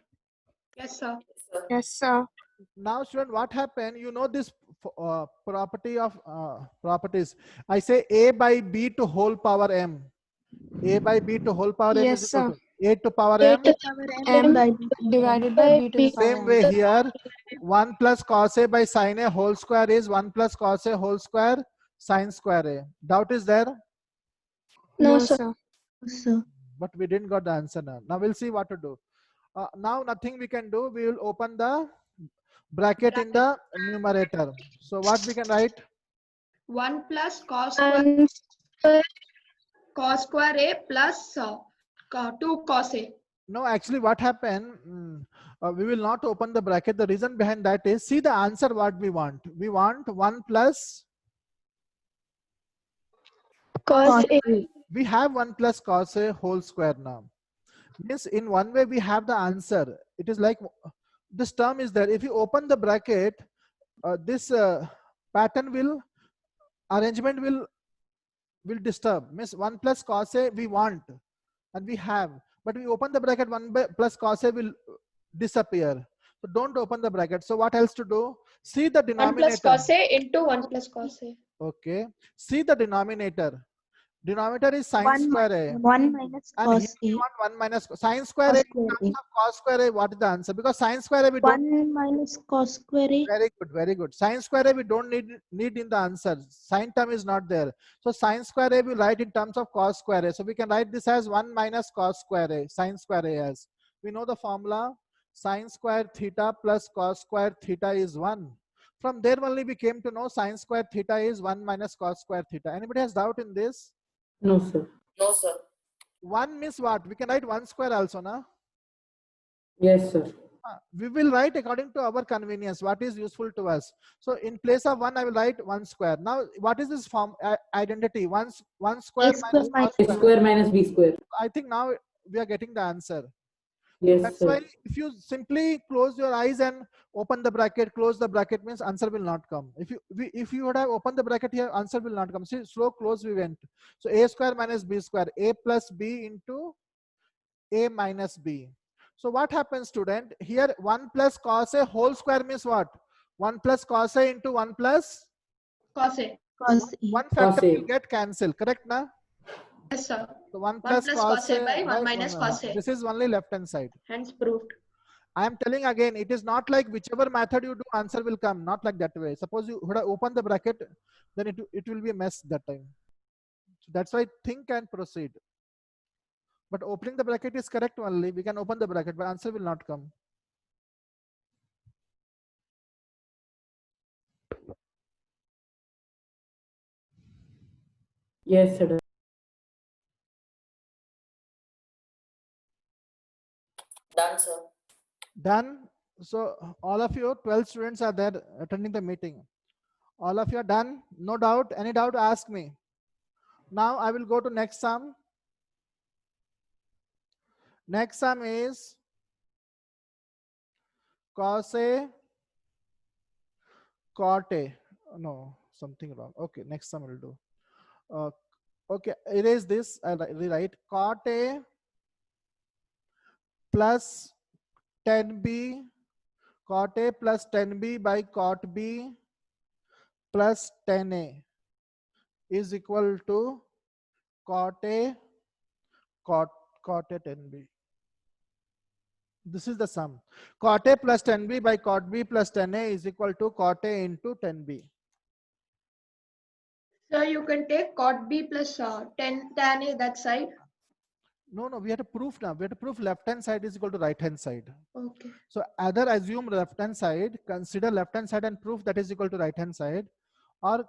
Yes, sir. Yes, sir. Yes, sir. Now, student, what happened? You know this property of properties. I say A by B to whole power M. A by B to whole power M Yes, is equal sir. to A to power A M. to M M by B. divided by B to the power Same M. way here, 1 plus cos A by sin A whole square is 1 plus cos A whole square sin square A. Doubt is there? No, sir. So But we didn't got the answer now. Now we'll see what to do. Now nothing we can do. We will open the bracket in the numerator. So what we can write? 1 plus cos square, cos square A plus 2 cos A. No, actually what happened, we will not open the bracket. The reason behind that is, see the answer what we want. We want 1 plus, Cos A. we have 1 plus cos A whole square now. Means in one way we have the answer. It is like this term is there. If you open the bracket, this pattern will, arrangement will disturb. Means 1 plus cos A we want and we have, but we open the bracket, 1 plus cos A will disappear. So don't open the bracket. So what else to do? See the 1 denominator. plus cos A into 1 plus cos A. Okay. See the denominator. Denominator is sin 1 square A. 1 minus And here cos we A. want 1 minus sin square Cos A. square A. Cos square A, what is the answer? Because sin square A we don't. 1 minus cos square A. Very good, very good. Sin square A we don't need in the answer. Sin term is not there. So sin square A we write in terms of cos square A. So we can write this as 1 minus cos square A, sin square A as. We know the formula. Sin square theta plus cos square theta is 1. From there only we came to know sin square theta is 1 minus cos square theta. Anybody has doubt in this? No, sir. No, sir. 1 means what? We can write 1 square also, na? Yes, sir. We will write according to our convenience, what is useful to us. So in place of 1, I will write 1 square. Now, what is this form identity? 1 square A square minus minus cos A square. square minus B square. I think now we are getting the answer. Yes, That's sir. why if you simply close your eyes and open the bracket, close the bracket, means answer will not come. If you would have opened the bracket here, answer will not come. See, slow close we went. So A square minus B square, A plus B into A minus B. So what happens, student? Here 1 plus cos A whole square means what? 1 plus cos A into 1 plus Cos A. Cos A. one factor Cos A. will get cancelled, correct now? Yes, sir. So 1 1 plus plus cos cos A by 1 by minus cos A. This is only left hand side. Hence proved. I am telling again, it is not like whichever method you do, answer will come. Not like that way. Suppose you would have opened the bracket, then it will be a mess that time. So that's why think and proceed. But opening the bracket is correct only. We can open the bracket, but answer will not come. Yes, sir. Done, sir. Done. So all of you, 12 students are there attending the meeting. All of you are done. No doubt. Any doubt, ask me. Now I will go to next sum. Next sum is cos A, cot A. No, something wrong. Okay, next sum I will do. Okay, erase this. I'll rewrite cot A plus 10B, cot A plus 10B by cot B plus 10A is equal to cot A, cot A 10B. This is the sum. Cot A plus 10B by cot B plus 10A is equal to cot A into 10B. So you can take cot B plus 10 tan A that side. No, we have to prove now. We have to prove left hand side is equal to right hand side. Okay. So either assume left hand side, consider left hand side and prove that is equal to right hand side, or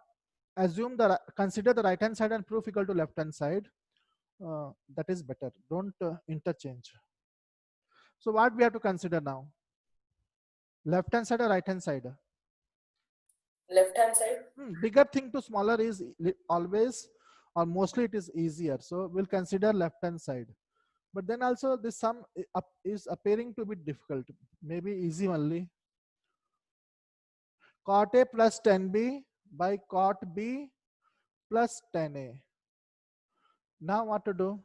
consider the right hand side and proof equal to left hand side. That is better. Don't interchange. So what we have to consider now? Left hand side or right hand side? Left hand side. Bigger thing to smaller is always or mostly it is easier. So we'll consider left hand side. But then also this sum is appearing to be difficult. Maybe easy only. Cot A plus 10B by cot B plus 10A. Now what to do?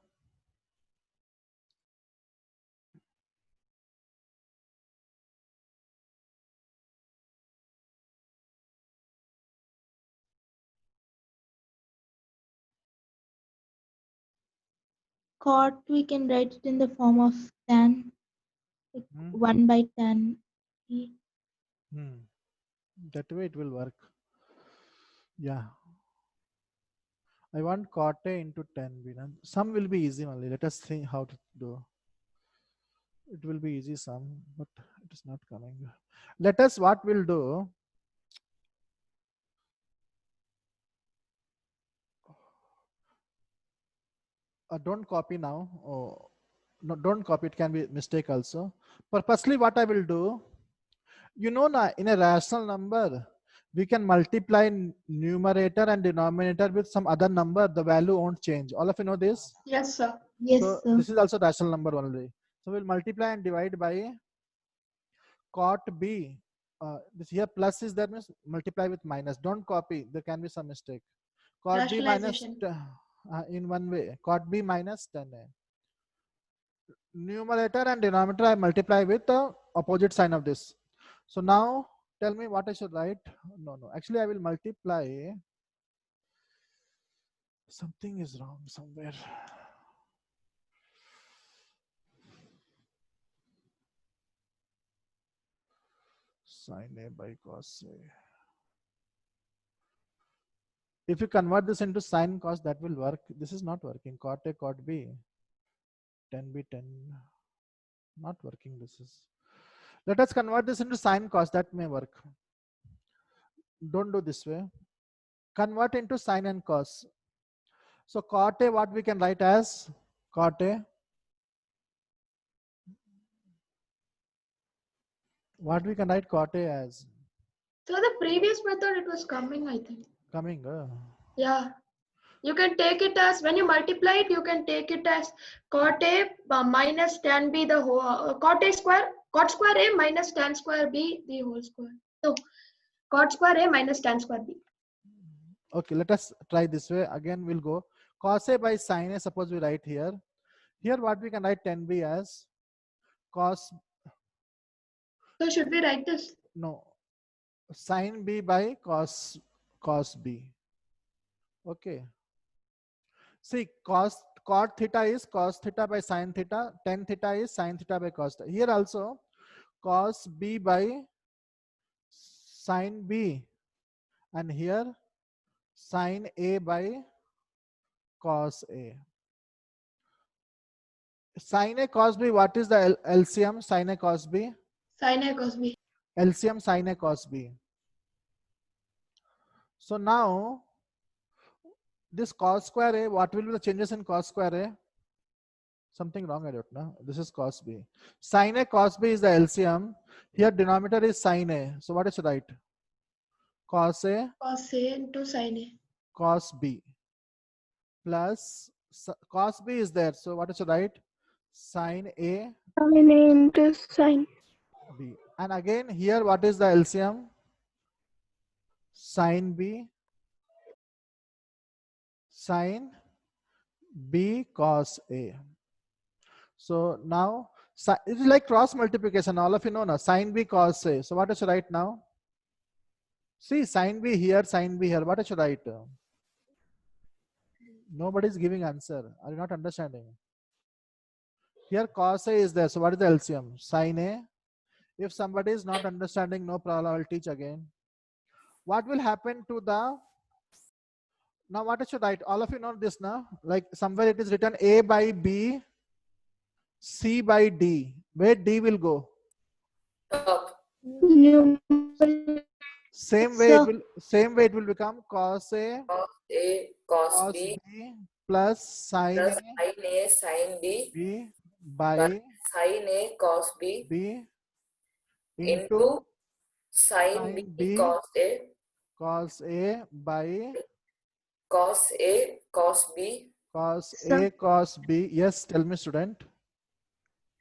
Cot, we can write it in the form of tan, like 1 by tan. That way it will work. Yeah. I want cot A into 10B. Some will be easy only. Let us think how to do. It will be easy some, but it is not coming. Let us, what we'll do. Don't copy now. Oh, no, don't copy. It can be mistake also. Purposely what I will do, you know, in a rational number, we can multiply numerator and denominator with some other number. The value won't change. All of you know this? Yes, sir. Yes, So sir. this is also rational number only. So we'll multiply and divide by cot B. This here plus is there, means multiply with minus. Don't copy. There can be some mistake. Cot B minus in one way. Cot B minus 10A. Numerator and denominator I multiply with the opposite sign of this. So now tell me what I should write. No. Actually, I will multiply. Something is wrong somewhere. Sin A by cos A. If you convert this into sin cos, that will work. This is not working. Cot A, cot B. 10B, 10. Not working. This is. Let us convert this into sin cos. That may work. Don't do this way. Convert into sin and cos. So cot A, what we can write as cot A. What we can write cot A as? So the previous method it was coming, I think. Coming. Yeah. You can take it as, when you multiply it, you can take it as cot A minus tan B the whole, cot square A minus tan square B the whole square. So cot square A minus tan square B. Okay, let us try this way. Again, we'll go cos A by sin A. Suppose we write here. Here, what we can write 10B as cos. So should we write this? No, sin B by cos B. Okay. See, cot theta is cos theta by sin theta. Tan theta is sin theta by cos theta. Here also cos B by sin B, and here sin A by cos A. Sin A cos B, what is the LCM? Sin A cos B? Sin A cos B. LCM sin A cos B. So now this cos square A, what will be the changes in cos square A? Something wrong, I don't know. This is cos B. Sin A cos B is the LCM. Here denominator is sin A. So what is right? Cos A. Cos A into sin A. Cos B. Plus cos B is there. So what is right? Sin A. Sin A into sin B. And again here what is the LCM? Sin B. Sin B cos A. So now it is like cross multiplication. All of you know now. Sin B cos A. So what is right now? See, sin B here, sin B here. What is right? Nobody is giving answer. Are you not understanding? Here cos A is there. So what is the LCM? Sin A. If somebody is not understanding, no problem. I will teach again. What will happen to the, now what is right? All of you know this now. Like somewhere it is written A by B, C by D. Where D will go? Top. numerator Same way it will become cos A cos A cos cos B B plus sin plus A sin A sin B B by by sin A cos B B into into sin sin B B cos A by cos A cos B. cos So, A cos B. Yes, tell me, student.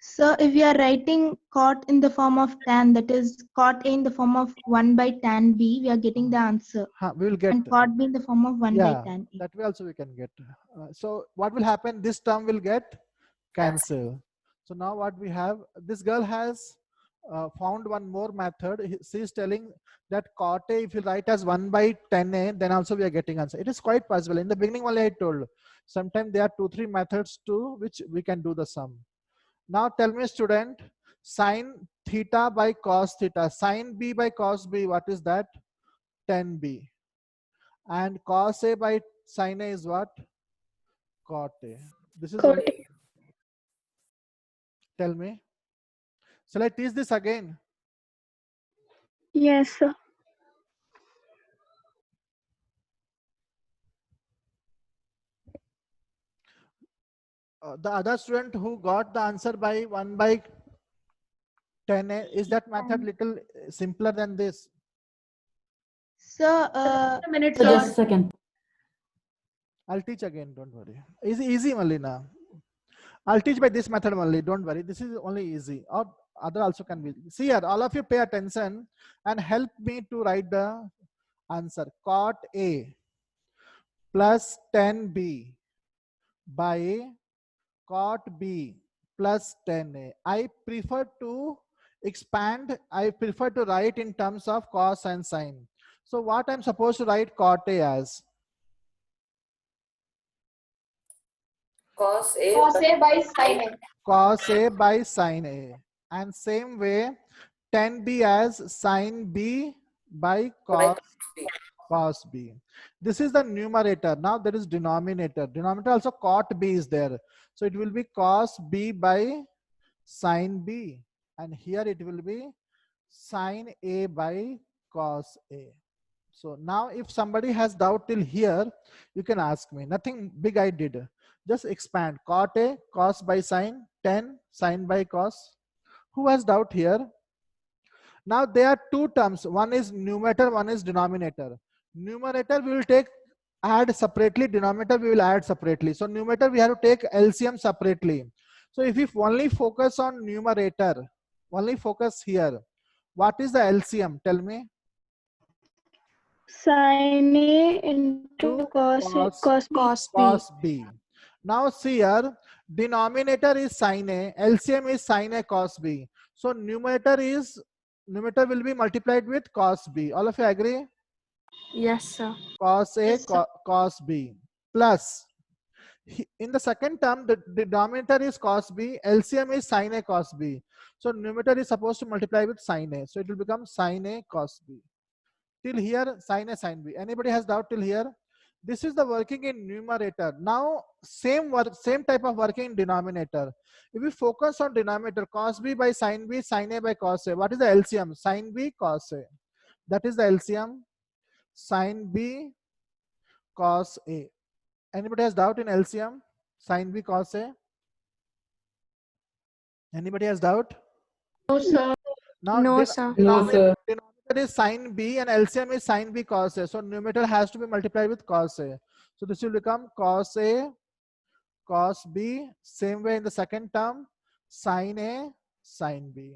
so if we are writing cot in the form of tan, that is cot A in the form of 1 by tan B, we are getting the answer. We will get, And cot B in the form of 1 by yeah, tan A. that way also we can get. So what will happen? This term will get cancel. So now what we have, this girl has found one more method. She is telling that cot A, if you write as 1 by 10A, then also we are getting answer. It is quite possible. In the beginning only I told, sometimes there are 2-3 methods to which we can do the sum. Now tell me, student, sine theta by cos theta. Sine B by cos B, what is that? 10B. And cos A by sin A is what? Cot A. This is Cot only, tell me. Shall I teach this again? Yes, sir. The other student who got the answer by 1 by 10A, is that method little simpler than this? So, Just a minute, Just sir. a second. I'll teach again, don't worry. Easy only now. I'll teach by this method only, don't worry. This is only easy. Or other also can be. See here, all of you pay attention and help me to write the answer. Cot A plus 10B by cot B plus 10A. I prefer to expand. I prefer to write in terms of cos and sine. So what I'm supposed to write cot A as? Cos A Cos A by sin A. Cos A by sine A. And same way 10B as sine B by by cos B. cos B. This is the numerator. Now there is denominator. Denominator also cot B is there. So it will be cos B by sine B. And here it will be sine A by cos A. So now if somebody has doubt till here, you can ask me. Nothing big I did. Just expand. Cot A, cos by sine, 10, sine by cos. Who has doubt here? Now there are two terms. One is numerator, one is denominator. Numerator we will take add separately, denominator we will add separately. So numerator we have to take LCM separately. So if we only focus on numerator, only focus here. What is the LCM? Tell me. Sin A into cos A, cos B. Cos B. Now see here, denominator is sin A, LCM is sin A cos B. So numerator will be multiplied with cos B. All of you agree? Yes, sir. Cos A Yes, sir. cos B plus. In the second term, the denominator is cos B, LCM is sin A cos B. So numerator is supposed to multiply with sin A. So it will become sin A cos B. Till here, sin A sin B. Anybody has doubt till here? This is the working in numerator. Now same type of working in denominator. If we focus on denominator, cos B by sin B, sin A by cos A. What is the LCM? Sin B cos A. That is the LCM. Sin B cos A. Anybody has doubt in LCM? Sin B cos A? Anybody has doubt? No, sir. Now No, sir. No, sir. denominator is sin B and LCM is sin B cos A. So numerator has to be multiplied with cos A. So this will become cos A cos B. Same way in the second term, sin A sin B.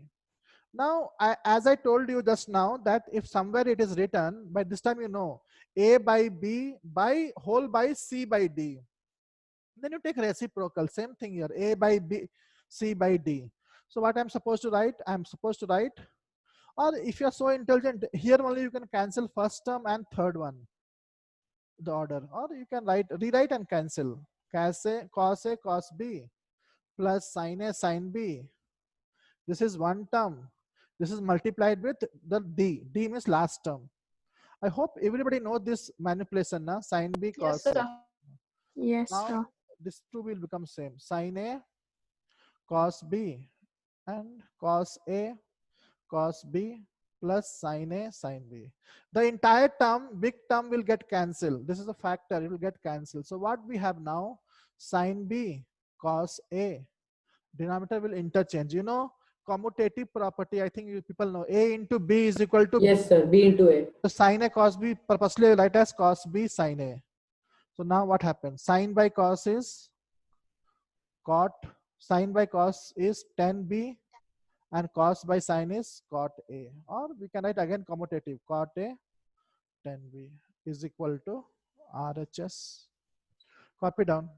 Now, as I told you just now that if somewhere it is written, by this time you know, A by B by whole by C by D. Then you take reciprocal, same thing here, A by B, C by D. So what I'm supposed to write? I'm supposed to write, or if you're so intelligent, here only you can cancel first term and third one, the order, or you can rewrite and cancel. Cos A cos B plus sin A sin B. This is one term. This is multiplied with the D. D means last term. I hope everybody knows this manipulation, na? Sin B Yes, cos A. sir. Yes, Now sir. this two will become same. Sin A cos B and cos A cos B plus sine A sine B. The entire term, big term will get cancelled. This is a factor, it will get cancelled. So what we have now, sine B cos A. Denominator will interchange. You know, commutative property, I think you people know, A into B is equal to Yes, sir. B into A. so sine A cos B, purposely I write as cos B sine A. So now what happens? Sine by cos is cot, sine by cos is tan B, and cos by sine is cot A. Or we can write again commutative, cot A tan B is equal to RHS. Copy down.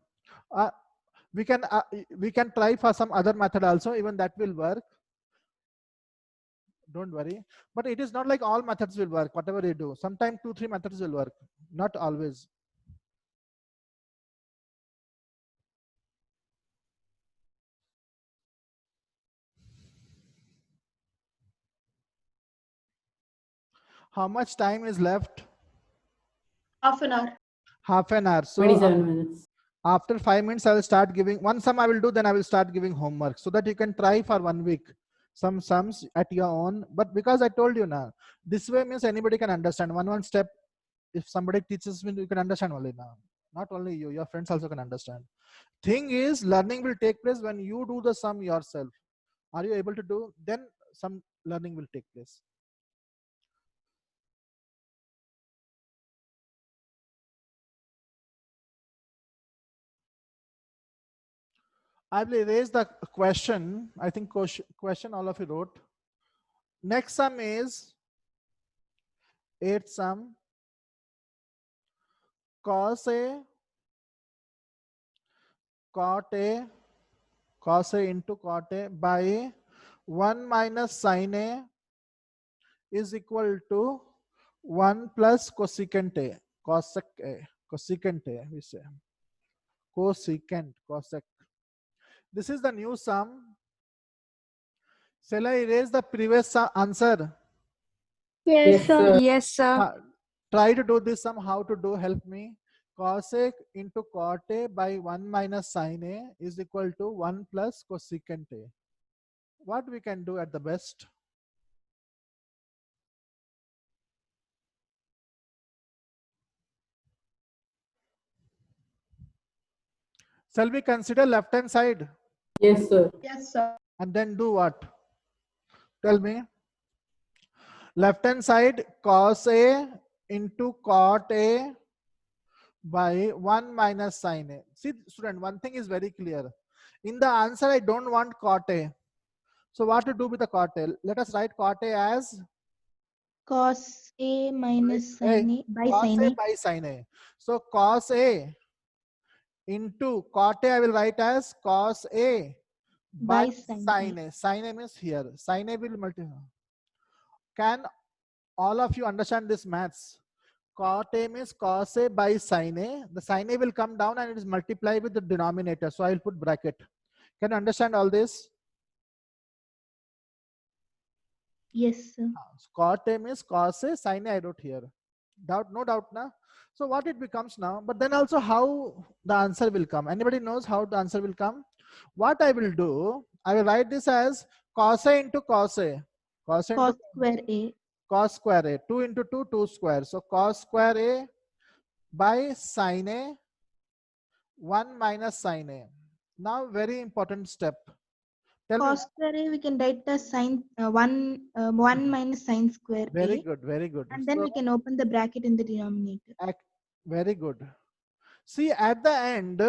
We can try for some other method also, even that will work. Don't worry. But it is not like all methods will work, whatever you do. Sometimes 2-3 methods will work, not always. How much time is left? Half an hour. Half an hour. So 27 minutes. after 5 minutes, I will start giving one sum I will do, then I will start giving homework so that you can try for 1 week some sums at your own. But because I told you now, this way means anybody can understand. One step, if somebody teaches me, you can understand only now. Not only you, your friends also can understand. Thing is, learning will take place when you do the sum yourself. Are you able to do? Then some learning will take place. I will erase the question. I think question all of you wrote. Next sum is 8th sum. Cos A, cot A, cos A into cot A by 1 minus sin A is equal to 1 plus cosecant A. Cosec A. Cosecant A, we say. Cosecant, cosec. This is the new sum. Shall I erase the previous answer? Yes, sir. Yes, sir. Try to do this sum. How to do? Help me. Cosec into cot A by 1 minus sin A is equal to 1 plus cosecant A. What we can do at the best? Shall we consider left hand side? Yes, sir. Yes, sir. And then do what? Tell me. Left hand side, cos A into cot A by 1 minus sin A. See, student, one thing is very clear. In the answer, I don't want cot A. So what to do with the cot A? Let us write cot A as Cos A minus sin A by cos sin A A. by sin A. So cos A into cot A, I will write as cos A by By sin sin A. Sin A means here. Sin A will multiply. Can all of you understand this maths? Cot A means cos A by sin A. The sin A will come down and it is multiplied with the denominator. So I will put bracket. Can you understand all this? Yes, sir. Cot A means cos A, sin A I wrote here. Doubt? No doubt now. So what it becomes now? But then also how the answer will come. Anybody knows how the answer will come? What I will do, I will write this as cos A into cos A. Cos A into Cos square A. cos square A. 2 into 2, 2 square. So cos square A by sin A 1 minus sin A. Now very important step. Tell Cos me. square A, we can write the sin 1 minus sin square Very A. good, very good. And then So, we can open the bracket in the denominator. very good. See, at the end,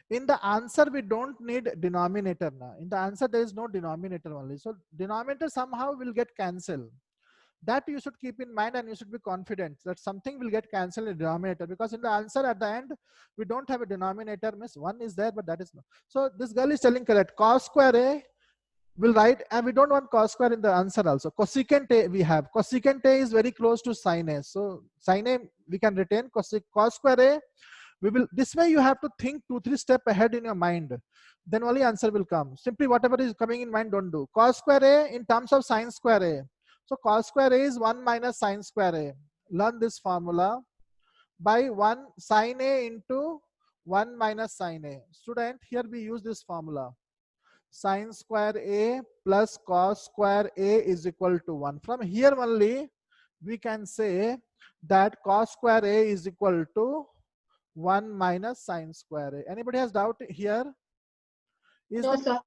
in the answer, we don't need denominator now. In the answer, there is no denominator only. So denominator somehow will get cancelled. That you should keep in mind, and you should be confident that something will get cancelled in denominator, because in the answer at the end, we don't have a denominator. Means one is there, but that is no. So this girl is telling correct. Cos square A will write, and we don't want cos square in the answer also. Cosecant A we have. Cosecant A is very close to sin A. So sin A we can retain. Cos square A, we will, this way you have to think 2-3 steps ahead in your mind. Then only answer will come. Simply whatever is coming in mind, don't do. Cos square A in terms of sin square A. So cos square A is 1 minus sin square A. Learn this formula by 1 sin A into 1 minus sin A. Student, here we use this formula. sine square A plus cos square A is equal to 1. From here only we can say that cos square A is equal to 1 minus sine square A. Anybody has doubt here? Is No, the sir.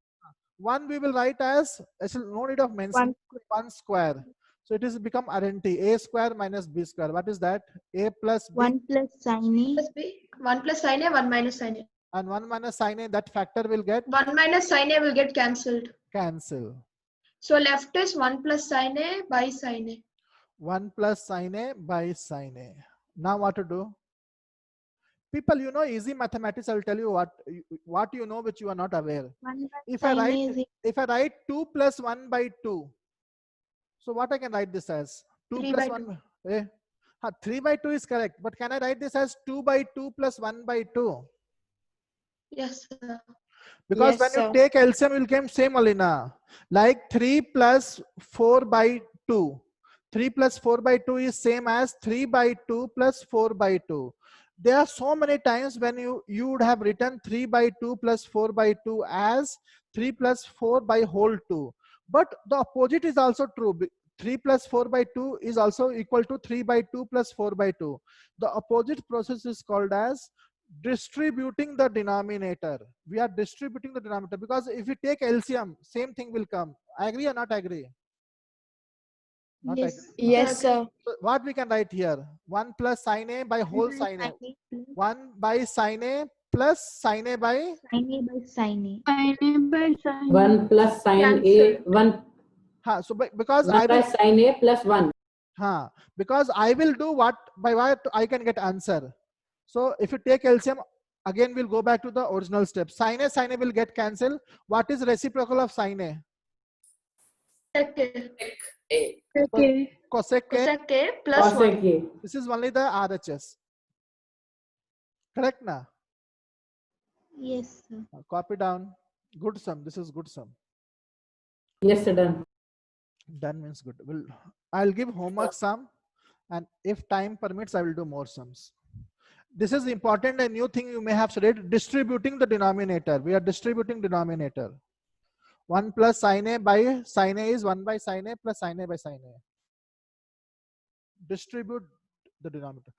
1 we will write as, no need of mentioning, 1 square. So it is become RNT, A square minus B square. What is that? A plus B 1 plus sine A. Plus B. 1 plus sine A, 1 minus sine A. and 1 minus sine A, that factor will get 1 minus sine A will get cancelled. cancel. So left is 1 plus sine A by sine A. 1 plus sine A by sine A. Now what to do? People, you know easy mathematics. I will tell you what you know which you are not aware. 1 plus If I sine A write is if I write 2 plus 1 by 2, so what I can write this as? 2 3 plus by 1. 3 by 2 is correct, but can I write this as 2 by 2 plus 1 by 2? Yes, sir. Because Yes, when sir. you take LCM, you will get same Alina. Like 3 plus 4 by 2. 3 plus 4 by 2 is same as 3 by 2 plus 4 by 2. There are so many times when you would have written 3 by 2 plus 4 by 2 as 3 plus 4 by whole 2. But the opposite is also true. 3 plus 4 by 2 is also equal to 3 by 2 plus 4 by 2. The opposite process is called as distributing the denominator. We are distributing the denominator because if we take LCM, same thing will come. Agree or not agree? Not yes. agree. Yes, sir. So what we can write here? 1 plus sine A by whole sine A. 1 by sine A plus sine A by Sine A by sine A. Sine A by sine 1 plus sine A, Cancelled. 1, so because 1 I by will sine A plus 1. because I will do what by what I can get answer. So if you take LCM, again we'll go back to the original step. Sine A will get cancelled. What is reciprocal of sine A? Sec A. A. A. Cosec A. Cosec A plus 1. Cosec A. This is only the RHS. Correct na? Yes, sir. Copy down. Good sum. This is good sum. Yes, sir, done. Done means good. I'll give homework sum, and if time permits, I will do more sums. This is important. A new thing you may have studied: distributing the denominator. We are distributing denominator. 1 plus sine A by sine A is 1 by sine A plus sine A by sine A. Distribute the denominator.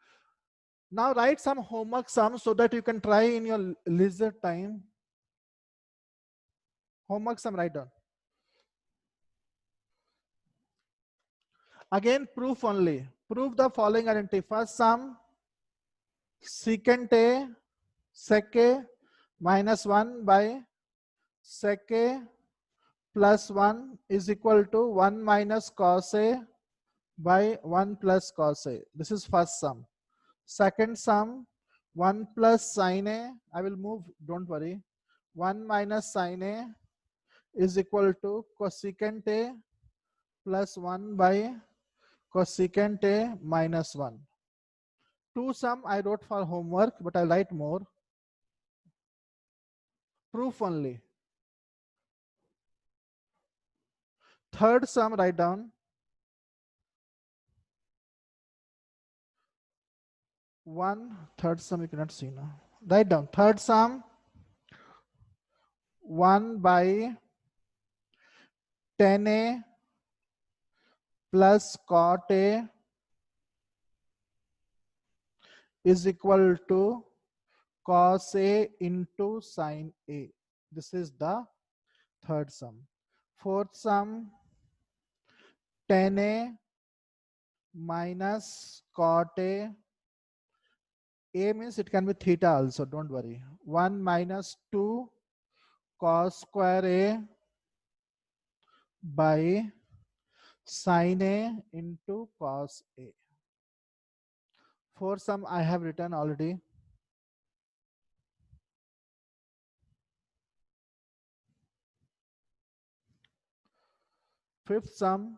Now write some homework sums so that you can try in your leisure time. Homework sum, write down. Again, proof only. Prove the following identity. First sum, secant A, sec A minus 1 by sec A plus 1 is equal to 1 minus cos A by 1 plus cos A. This is first sum. Second sum, 1 plus sine A, I will move, don't worry. 1 minus sine A is equal to cosecant A plus 1 by cosecant A minus 1. Two sum I wrote for homework, but I write more. Proof only. Third sum, write down. 1, third sum you cannot see now. Write down. Third sum, 1 by tan A plus cot A is equal to cos A into sin A. This is the third sum. Fourth sum, tan A minus cot A. A means it can be theta also, don't worry. 1 minus 2 cos square A by sin A into cos A. Fourth sum I have written already. Fifth sum,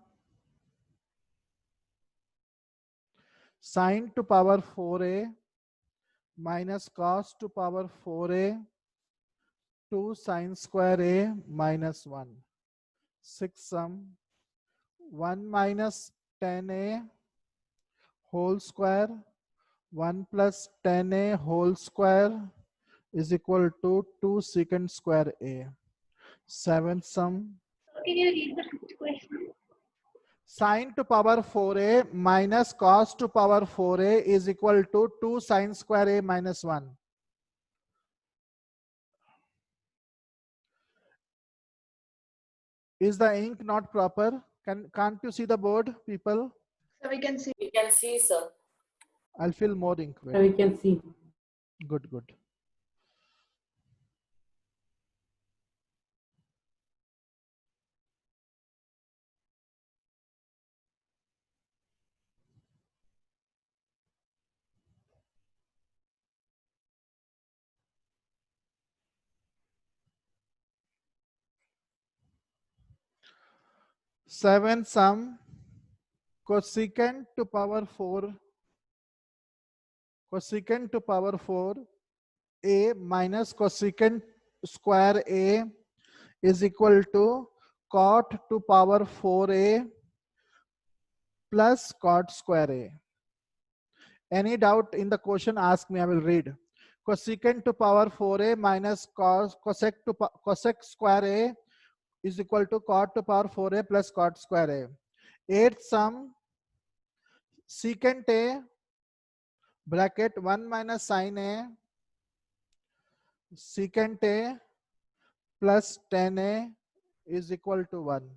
sin to power 4A minus cos to power 4A 2 sin square A minus 1. Sixth sum, 1 minus tan A whole square 1 plus tan A whole square is equal to 2 secant square A. Seventh sum. Can you read the fifth question? Sine to power 4a minus cos to power 4a is equal to 2 sine square a minus 1. Is the ink not proper? Can't you see the board, people? So we can see. We can see, sir. I'll fill more ink. So we can see. Good, good. Seventh sum, cosecant to power 4 a minus cosecant square a is equal to cot to power 4a plus cot square a. Any doubt in the question, ask me, I will read. Cosecant to power 4a minus cosec square a is equal to cot to power 4a plus cot square a. Eighth sum, secant a bracket 1 minus sine a secant a plus tan a is equal to 1.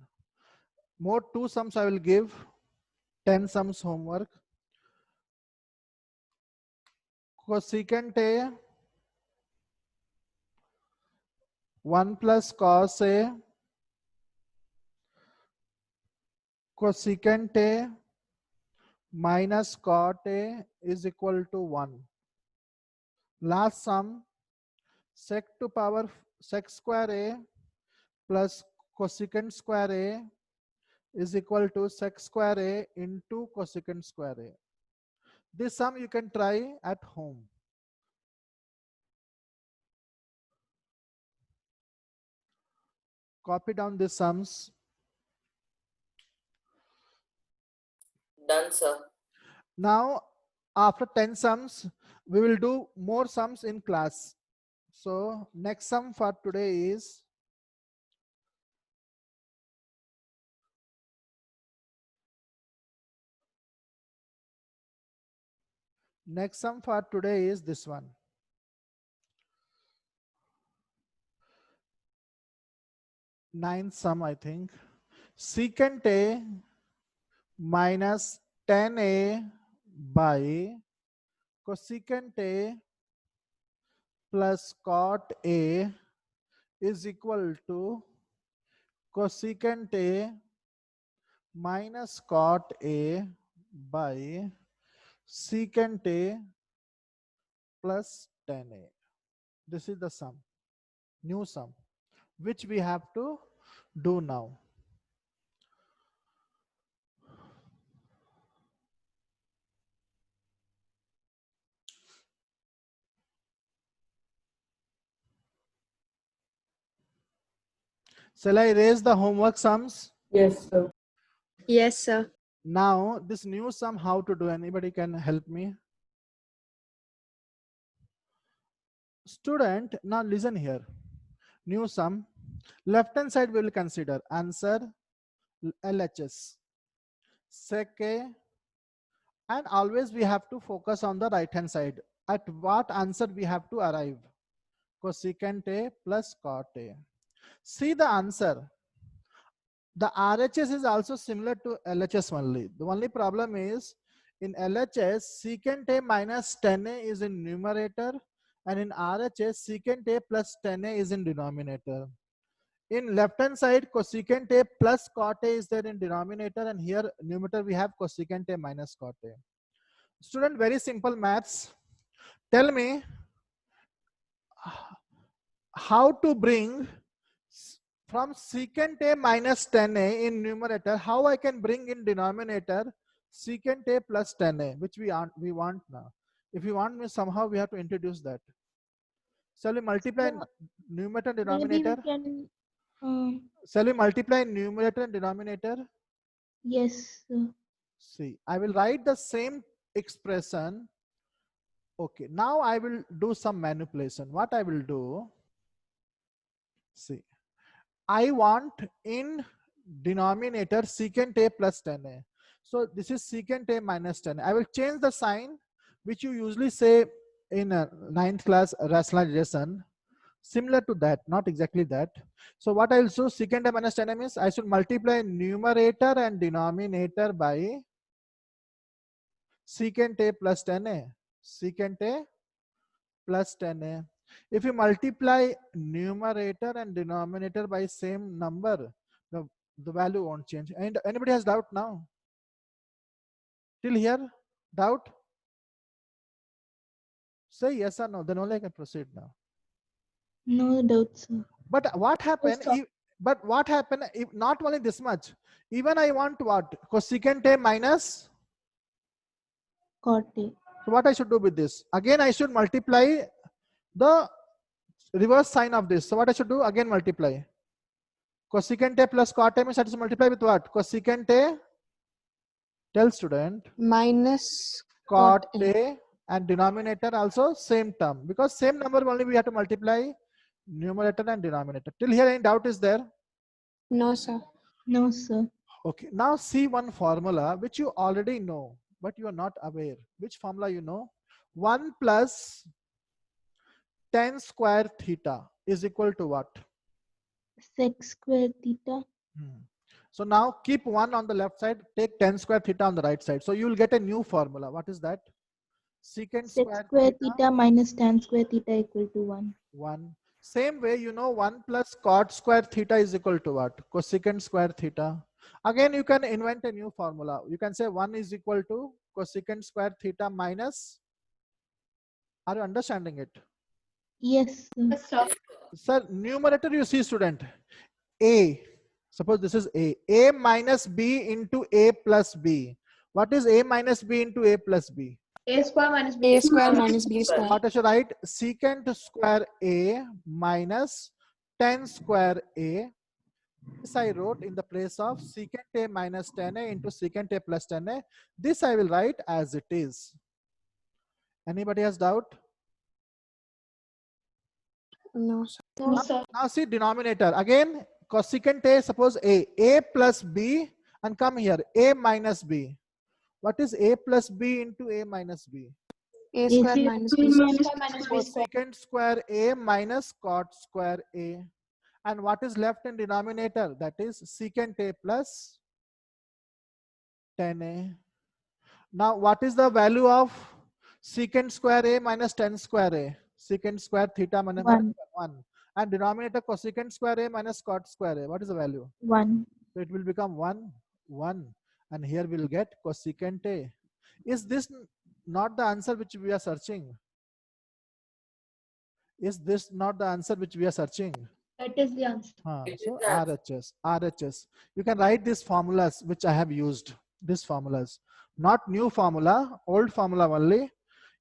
More 2 sums I will give. 10 sums homework. Cosecant a 1 plus cos a cosecant a minus cot a is equal to 1. Last sum, sec square a plus cosecant square a is equal to sec square a into cosecant square a. This sum you can try at home. Copy down these sums. Done, sir. Now, after 10 sums, we will do more sums in class. So, next sum for today is this one. Ninth sum, I think. Secant a minus tan a by cosecant a plus cot a is equal to cosecant a minus cot a by secant a plus tan a. This is the sum, new sum, which we have to do now. Shall I raise the homework sums? Yes, sir. Yes, sir. Now, this new sum, how to do? Anybody can help me? Student, now listen here. New sum. Left hand side we will consider answer LHS. Sec A, and always we have to focus on the right hand side. At what answer we have to arrive? Cosecant A plus cot A. See the answer. The RHS is also similar to LHS only. The only problem is in LHS, secant A minus tan A is in numerator, and in RHS, secant A plus tan A is in denominator. In left hand side, cosecant A plus cot A is there in denominator, and here numerator we have cosecant A minus cot A. Student, very simple maths. Tell me how to bring from secant A minus tan A in numerator, how I can bring in denominator secant A plus tan A, which we want now. If you want me, somehow we have to introduce that. Shall we multiply numerator and denominator? Maybe we can. Shall we multiply numerator and denominator? Yes. See, I will write the same expression. Okay, now I will do some manipulation. What I will do, see, I want in denominator secant a plus 10a. So this is secant a minus 10. I will change the sign which you usually say in 9th class rationalization. Similar to that, not exactly that. So what I will do, secant a minus 10a means I should multiply numerator and denominator by secant a plus 10a. Secant a plus 10a. If you multiply numerator and denominator by same number, the value won't change. And anybody has doubt now? Till here, doubt? Say yes or no, then only I can proceed now. No doubt, sir. But what happened? Yes, sir. But what happened if not only this much? Even I want what? Cosecant a minus. Cot A. So what I should do with this? Again, I should multiply the reverse sign of this. So what I should do? Again multiply. Cosecant a plus cot a means I have to multiply with what? Cosecant a. Tell student. Minus Cot a and denominator also same term, because same number only we have to multiply numerator and denominator. Till here any doubt is there? No, sir. No, sir. Okay, now see one formula which you already know, but you are not aware. Which formula you know? 1 plus tan square theta is equal to what? Sec square theta. So now keep 1 on the left side, take tan square theta on the right side. So you will get a new formula. What is that? Secant Sec square theta minus tan square theta equal to 1. 1. Same way, you know 1 plus cot square theta is equal to what? Cosecant square theta. Again, you can invent a new formula. You can say 1 is equal to cosecant square theta minus. Are you understanding it? Yes, sir. Yes, sir. Sir, numerator you see student. A. Suppose this is A. A minus B into A plus B. What is A minus B into A plus B? A square minus B A square minus B square. What I should write? Secant square A minus tan square A. This I wrote in the place of secant A minus tan A into secant A plus tan A. This I will write as it is. Anybody has doubt? No, sir. No, sir. Now see denominator. Again, cosecant A, suppose A plus B, and come here, A minus B. What is A plus B into A minus B? A square A minus B square. Square minus B Suppose square. secant square A minus cot square A. And what is left in denominator? That is secant A plus tan A. Now what is the value of secant square A minus tan square A? Secant square theta minus 1. 1. And denominator cosecant square A minus cot square A. What is the value? 1. So it will become 1, 1. And here we'll get cosecant A. Is this not the answer which we are searching? Is this not the answer which we are searching? That is the answer. So RHS. You can write these formulas which I have used. These formulas. Not new formula, old formula only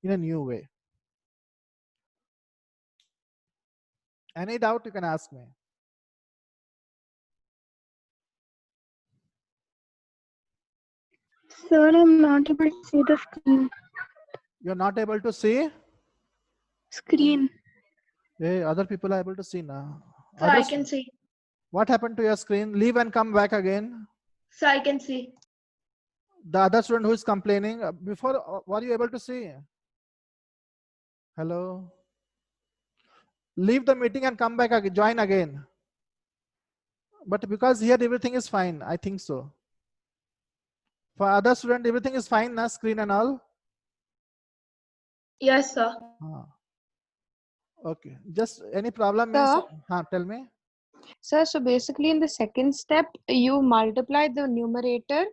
in a new way. Any doubt you can ask me. Sir, I'm not able to see the screen. You're not able to see? Screen. Hey, other people are able to see now. So I Others- can see. What happened to your screen? Leave and come back again. So I can see. The other student who is complaining, before, were you able to see? Hello? Leave the meeting and come back again, join again. But because here everything is fine, I think so. For other student, everything is fine, na screen and all? Yes, sir. Okay, just any problem means, tell me. Sir, so basically in the second step, you multiply the numerator,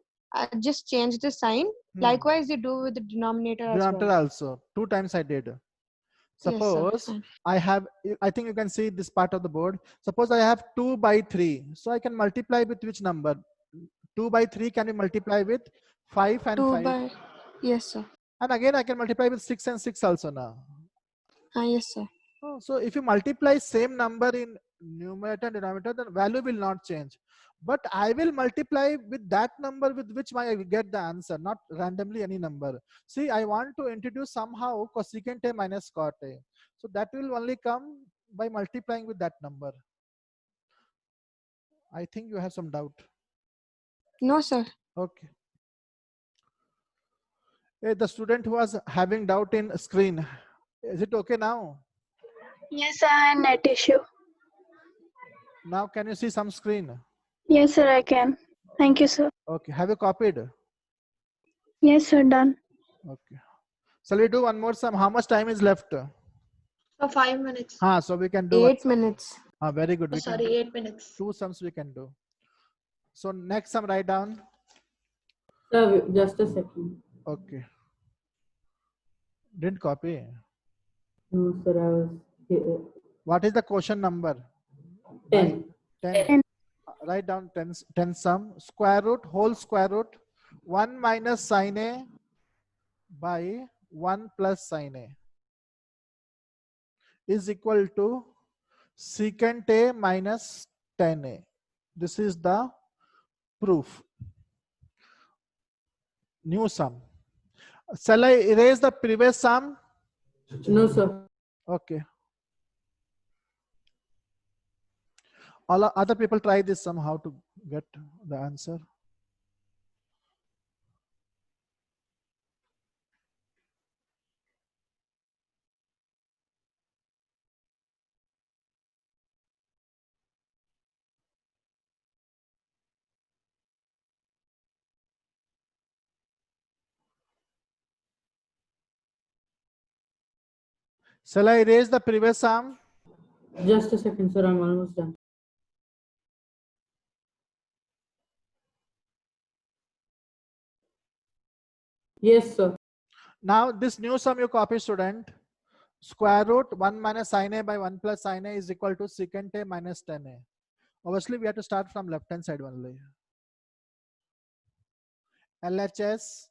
just change the sign. Likewise, you do with the denominator as Denominator well. also, 2 times I did. Yes, Suppose sir. I think you can see this part of the board. Suppose I have 2 by 3. So I can multiply with which number? 2 by 3 can be multiplied with 5 and 2 5. by, yes, sir. And again, I can multiply with 6 and 6 also now. Yes, sir. Oh, so if you multiply same number in numerator and denominator, the value will not change. But I will multiply with that number with which I will get the answer, not randomly any number. See, I want to introduce somehow cosecant A minus cot A. So that will only come by multiplying with that number. I think you have some doubt. No, sir. Okay. Hey, the student who was having doubt in screen, is it okay now? Yes, sir, and net issue. Now can you see some screen? Yes, sir, I can. Thank you, sir. Okay. Have you copied? Yes, sir, done. Okay. Shall we do one more sum? How much time is left? For 5 minutes. So we can do 8 minutes. very good. Oh, We can sorry, do 8 minutes. 2 sums we can do. So next sum write down. Sir, just a second. Okay. Didn't copy. No, sir, I was here. What is the question number? 10. 10. Write down 10 sum. Square root, whole square root, 1 minus sin A by 1 plus sin A is equal to secant A minus tan A. This is the proof. New sum. Shall I erase the previous sum? No, sir. Okay. All other people try this sum, how to get the answer. Shall I erase the previous sum? Just a second, sir. I'm almost done. Yes, sir. Now this new sum you copy, student. Square root 1 minus sin A by 1 plus sin A is equal to secant A minus tan A. Obviously, we have to start from left hand side only. LHS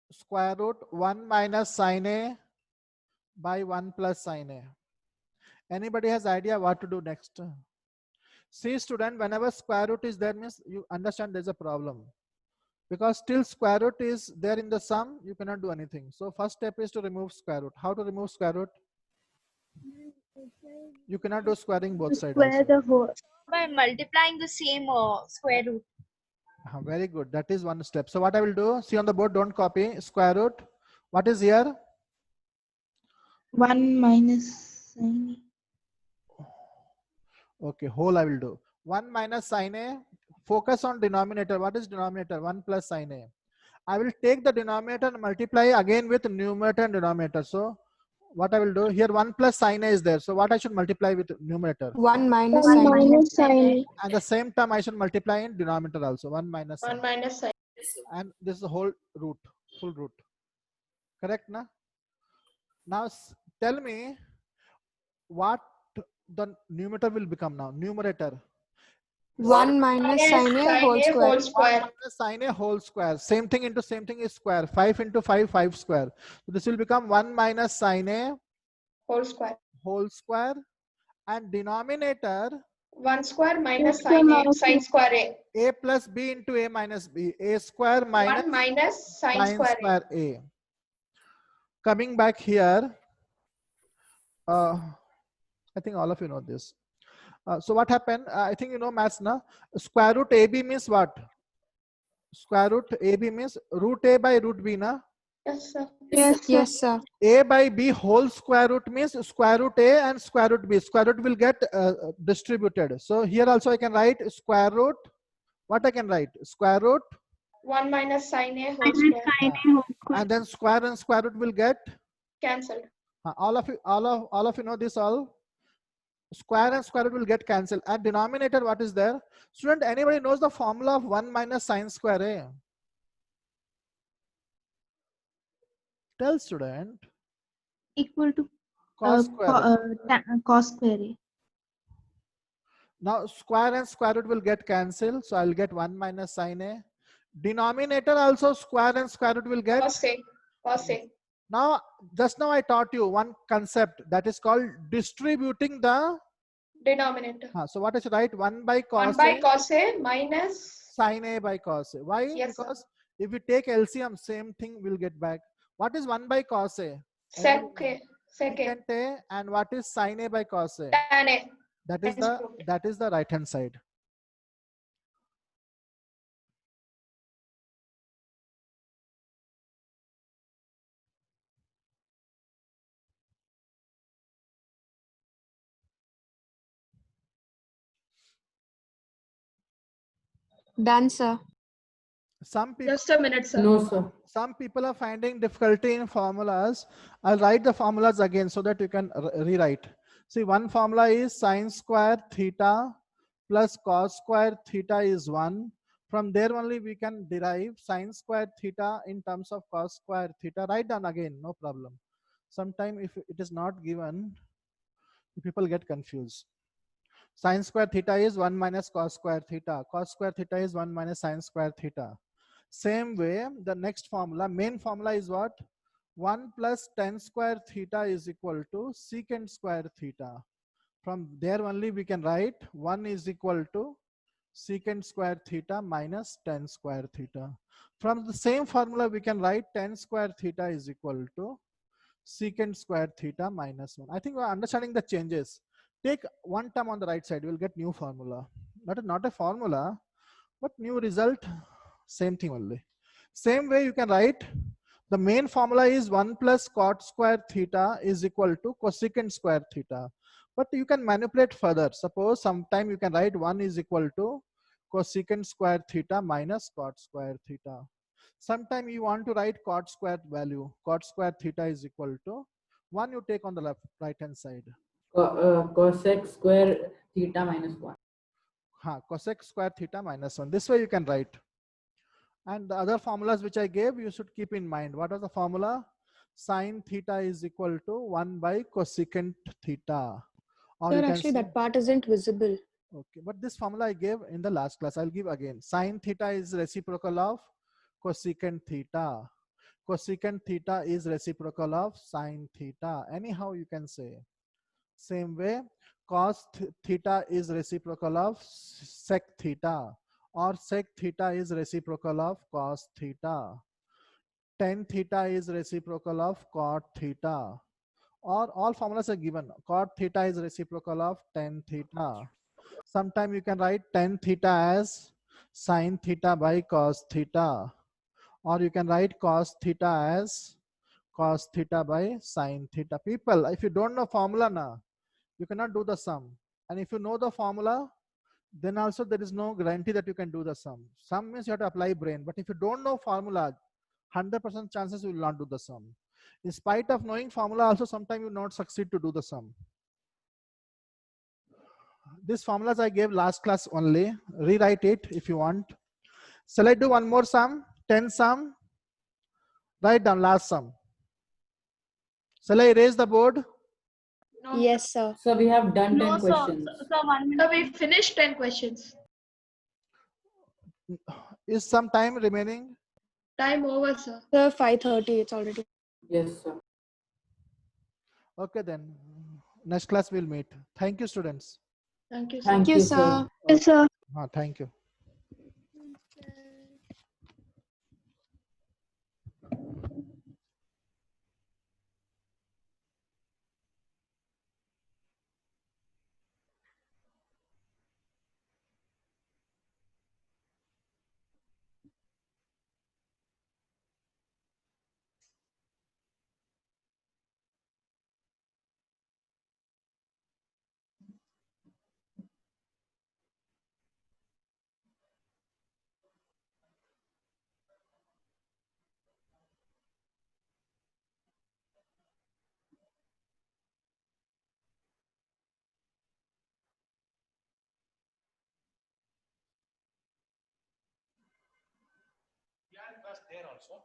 square root 1 minus sin A by 1 plus sin A. Anybody has idea what to do next? See, student, whenever square root is there means you understand there's a problem. Because still square root is there in the sum, you cannot do anything. So first step is to remove square root. How to remove square root? You cannot do squaring both sides Square also. the whole. By multiplying the same square root. Very good. That is one step. So what I will do, see on the board, don't copy. Square root. What is here? 1 minus sin A. Okay, whole I will do. 1 minus sin A. Focus on denominator. What is denominator? 1 plus sin A. I will take the denominator and multiply again with numerator and denominator. So what I will do here, 1 plus sin A is there. So what I should multiply with numerator? 1 minus 1 sin A. minus sin A. And the same term I should multiply in denominator also. 1 minus sin 1 minus sin. and this is the whole root, full root. Correct, na? Now tell me what the numerator will become now. Numerator. 1 minus sin A whole square. 1 minus sin A whole square. Same thing into same thing is square. 5 into 5, 5 square. So this will become 1 minus sin A Whole square. whole square. And denominator 1 square minus Square sin A. minus Sin square A. A plus B into A minus B. A square minus 1 minus sin sin square A. square A. Coming back here, I think all of you know this. So what happened? I think you know maths now. Square root AB means what? Square root AB means root A by root B, na? Yes, sir. Yes, sir. A by B whole square root means square root A and square root B. Square root will get distributed. So here also I can write square root. What I can write? Square root. 1 minus sin A whole square. And then square and square root will get Cancelled. all of you know this all. Square and square root will get cancelled. And denominator, what is there? Student, anybody knows the formula of 1 minus sin square A? Tell student. Equal to Cos square A. cos square A. Now square and square root will get cancelled. So I'll get 1 minus sin A. Denominator also square and square root will get. Cos A. Cos A. Now, just now I taught you one concept that is called distributing the Denominator. so what I should write? 1 by 1 cos by A cos A minus sin A by cos A. Why? Yes, sir. Because if we take LCM, same thing will get back. What is 1 by cos A? sec A. Sec A. Secant A. And what is sin A by cos A? Tan A. That is the right hand side. Done, sir. Some people, Just a minute, sir. No, sir. some people are finding difficulty in formulas. I'll write the formulas again so that you can rewrite. See, one formula is sine square theta plus cos square theta is 1. From there only we can derive sine square theta in terms of cos square theta. Write down again, no problem. Sometime if it is not given, people get confused. Sine square theta is 1 minus cos square theta. Cos square theta is 1 minus sine square theta. Same way, the next formula, main formula is what? 1 plus tan square theta is equal to secant square theta. From there only we can write 1 is equal to secant square theta minus tan square theta. From the same formula we can write tan square theta is equal to secant square theta minus 1. I think we are understanding the changes. Take one term on the right side, you will get new formula. That is not a formula, but new result, same thing only. Same way you can write, the main formula is 1 plus cot square theta is equal to cosecant square theta. But you can manipulate further. Suppose sometime you can write 1 is equal to cosecant square theta minus cot square theta. Sometime you want to write cot square value. Cot square theta is equal to 1 you take on the left right hand side. Cosec square theta minus 1. Cosec square theta minus 1. This way you can write. And the other formulas which I gave, you should keep in mind. What was the formula? Sine theta is equal to 1 by cosecant theta. Or Sir, you can actually, say, that part isn't visible. okay, but this formula I gave in the last class. I'll give again. Sine theta is reciprocal of cosecant theta. Cosecant theta is reciprocal of sine theta. Anyhow, you can say. Same way, cos theta is reciprocal of sec theta, or sec theta is reciprocal of cos theta. Tan theta is reciprocal of cot theta, or all formulas are given. Cot theta is reciprocal of tan theta. Sometime you can write tan theta as sine theta by cos theta, or you can write cos theta as cos theta by sine theta. People, if you don't know formula now, you cannot do the sum. And if you know the formula, then also there is no guarantee that you can do the sum. Sum means you have to apply brain. But if you don't know formula, 100% chances you will not do the sum. In spite of knowing formula, also sometimes you will not succeed to do the sum. These formulas I gave last class only. Rewrite it if you want. Shall I do one more sum? 10 sum? Write down last sum. Shall I erase the board? No, Yes, sir. So we have done 10 No, sir. questions. Sir, 1 minute. sir, we finished 10 questions. Is some time remaining? Time over, sir. Sir, 5:30, it's already. Yes, sir. Okay then. Next class we'll meet. Thank you, students. Thank you, sir. Thank you, sir. Yes, sir. Thank you. There also.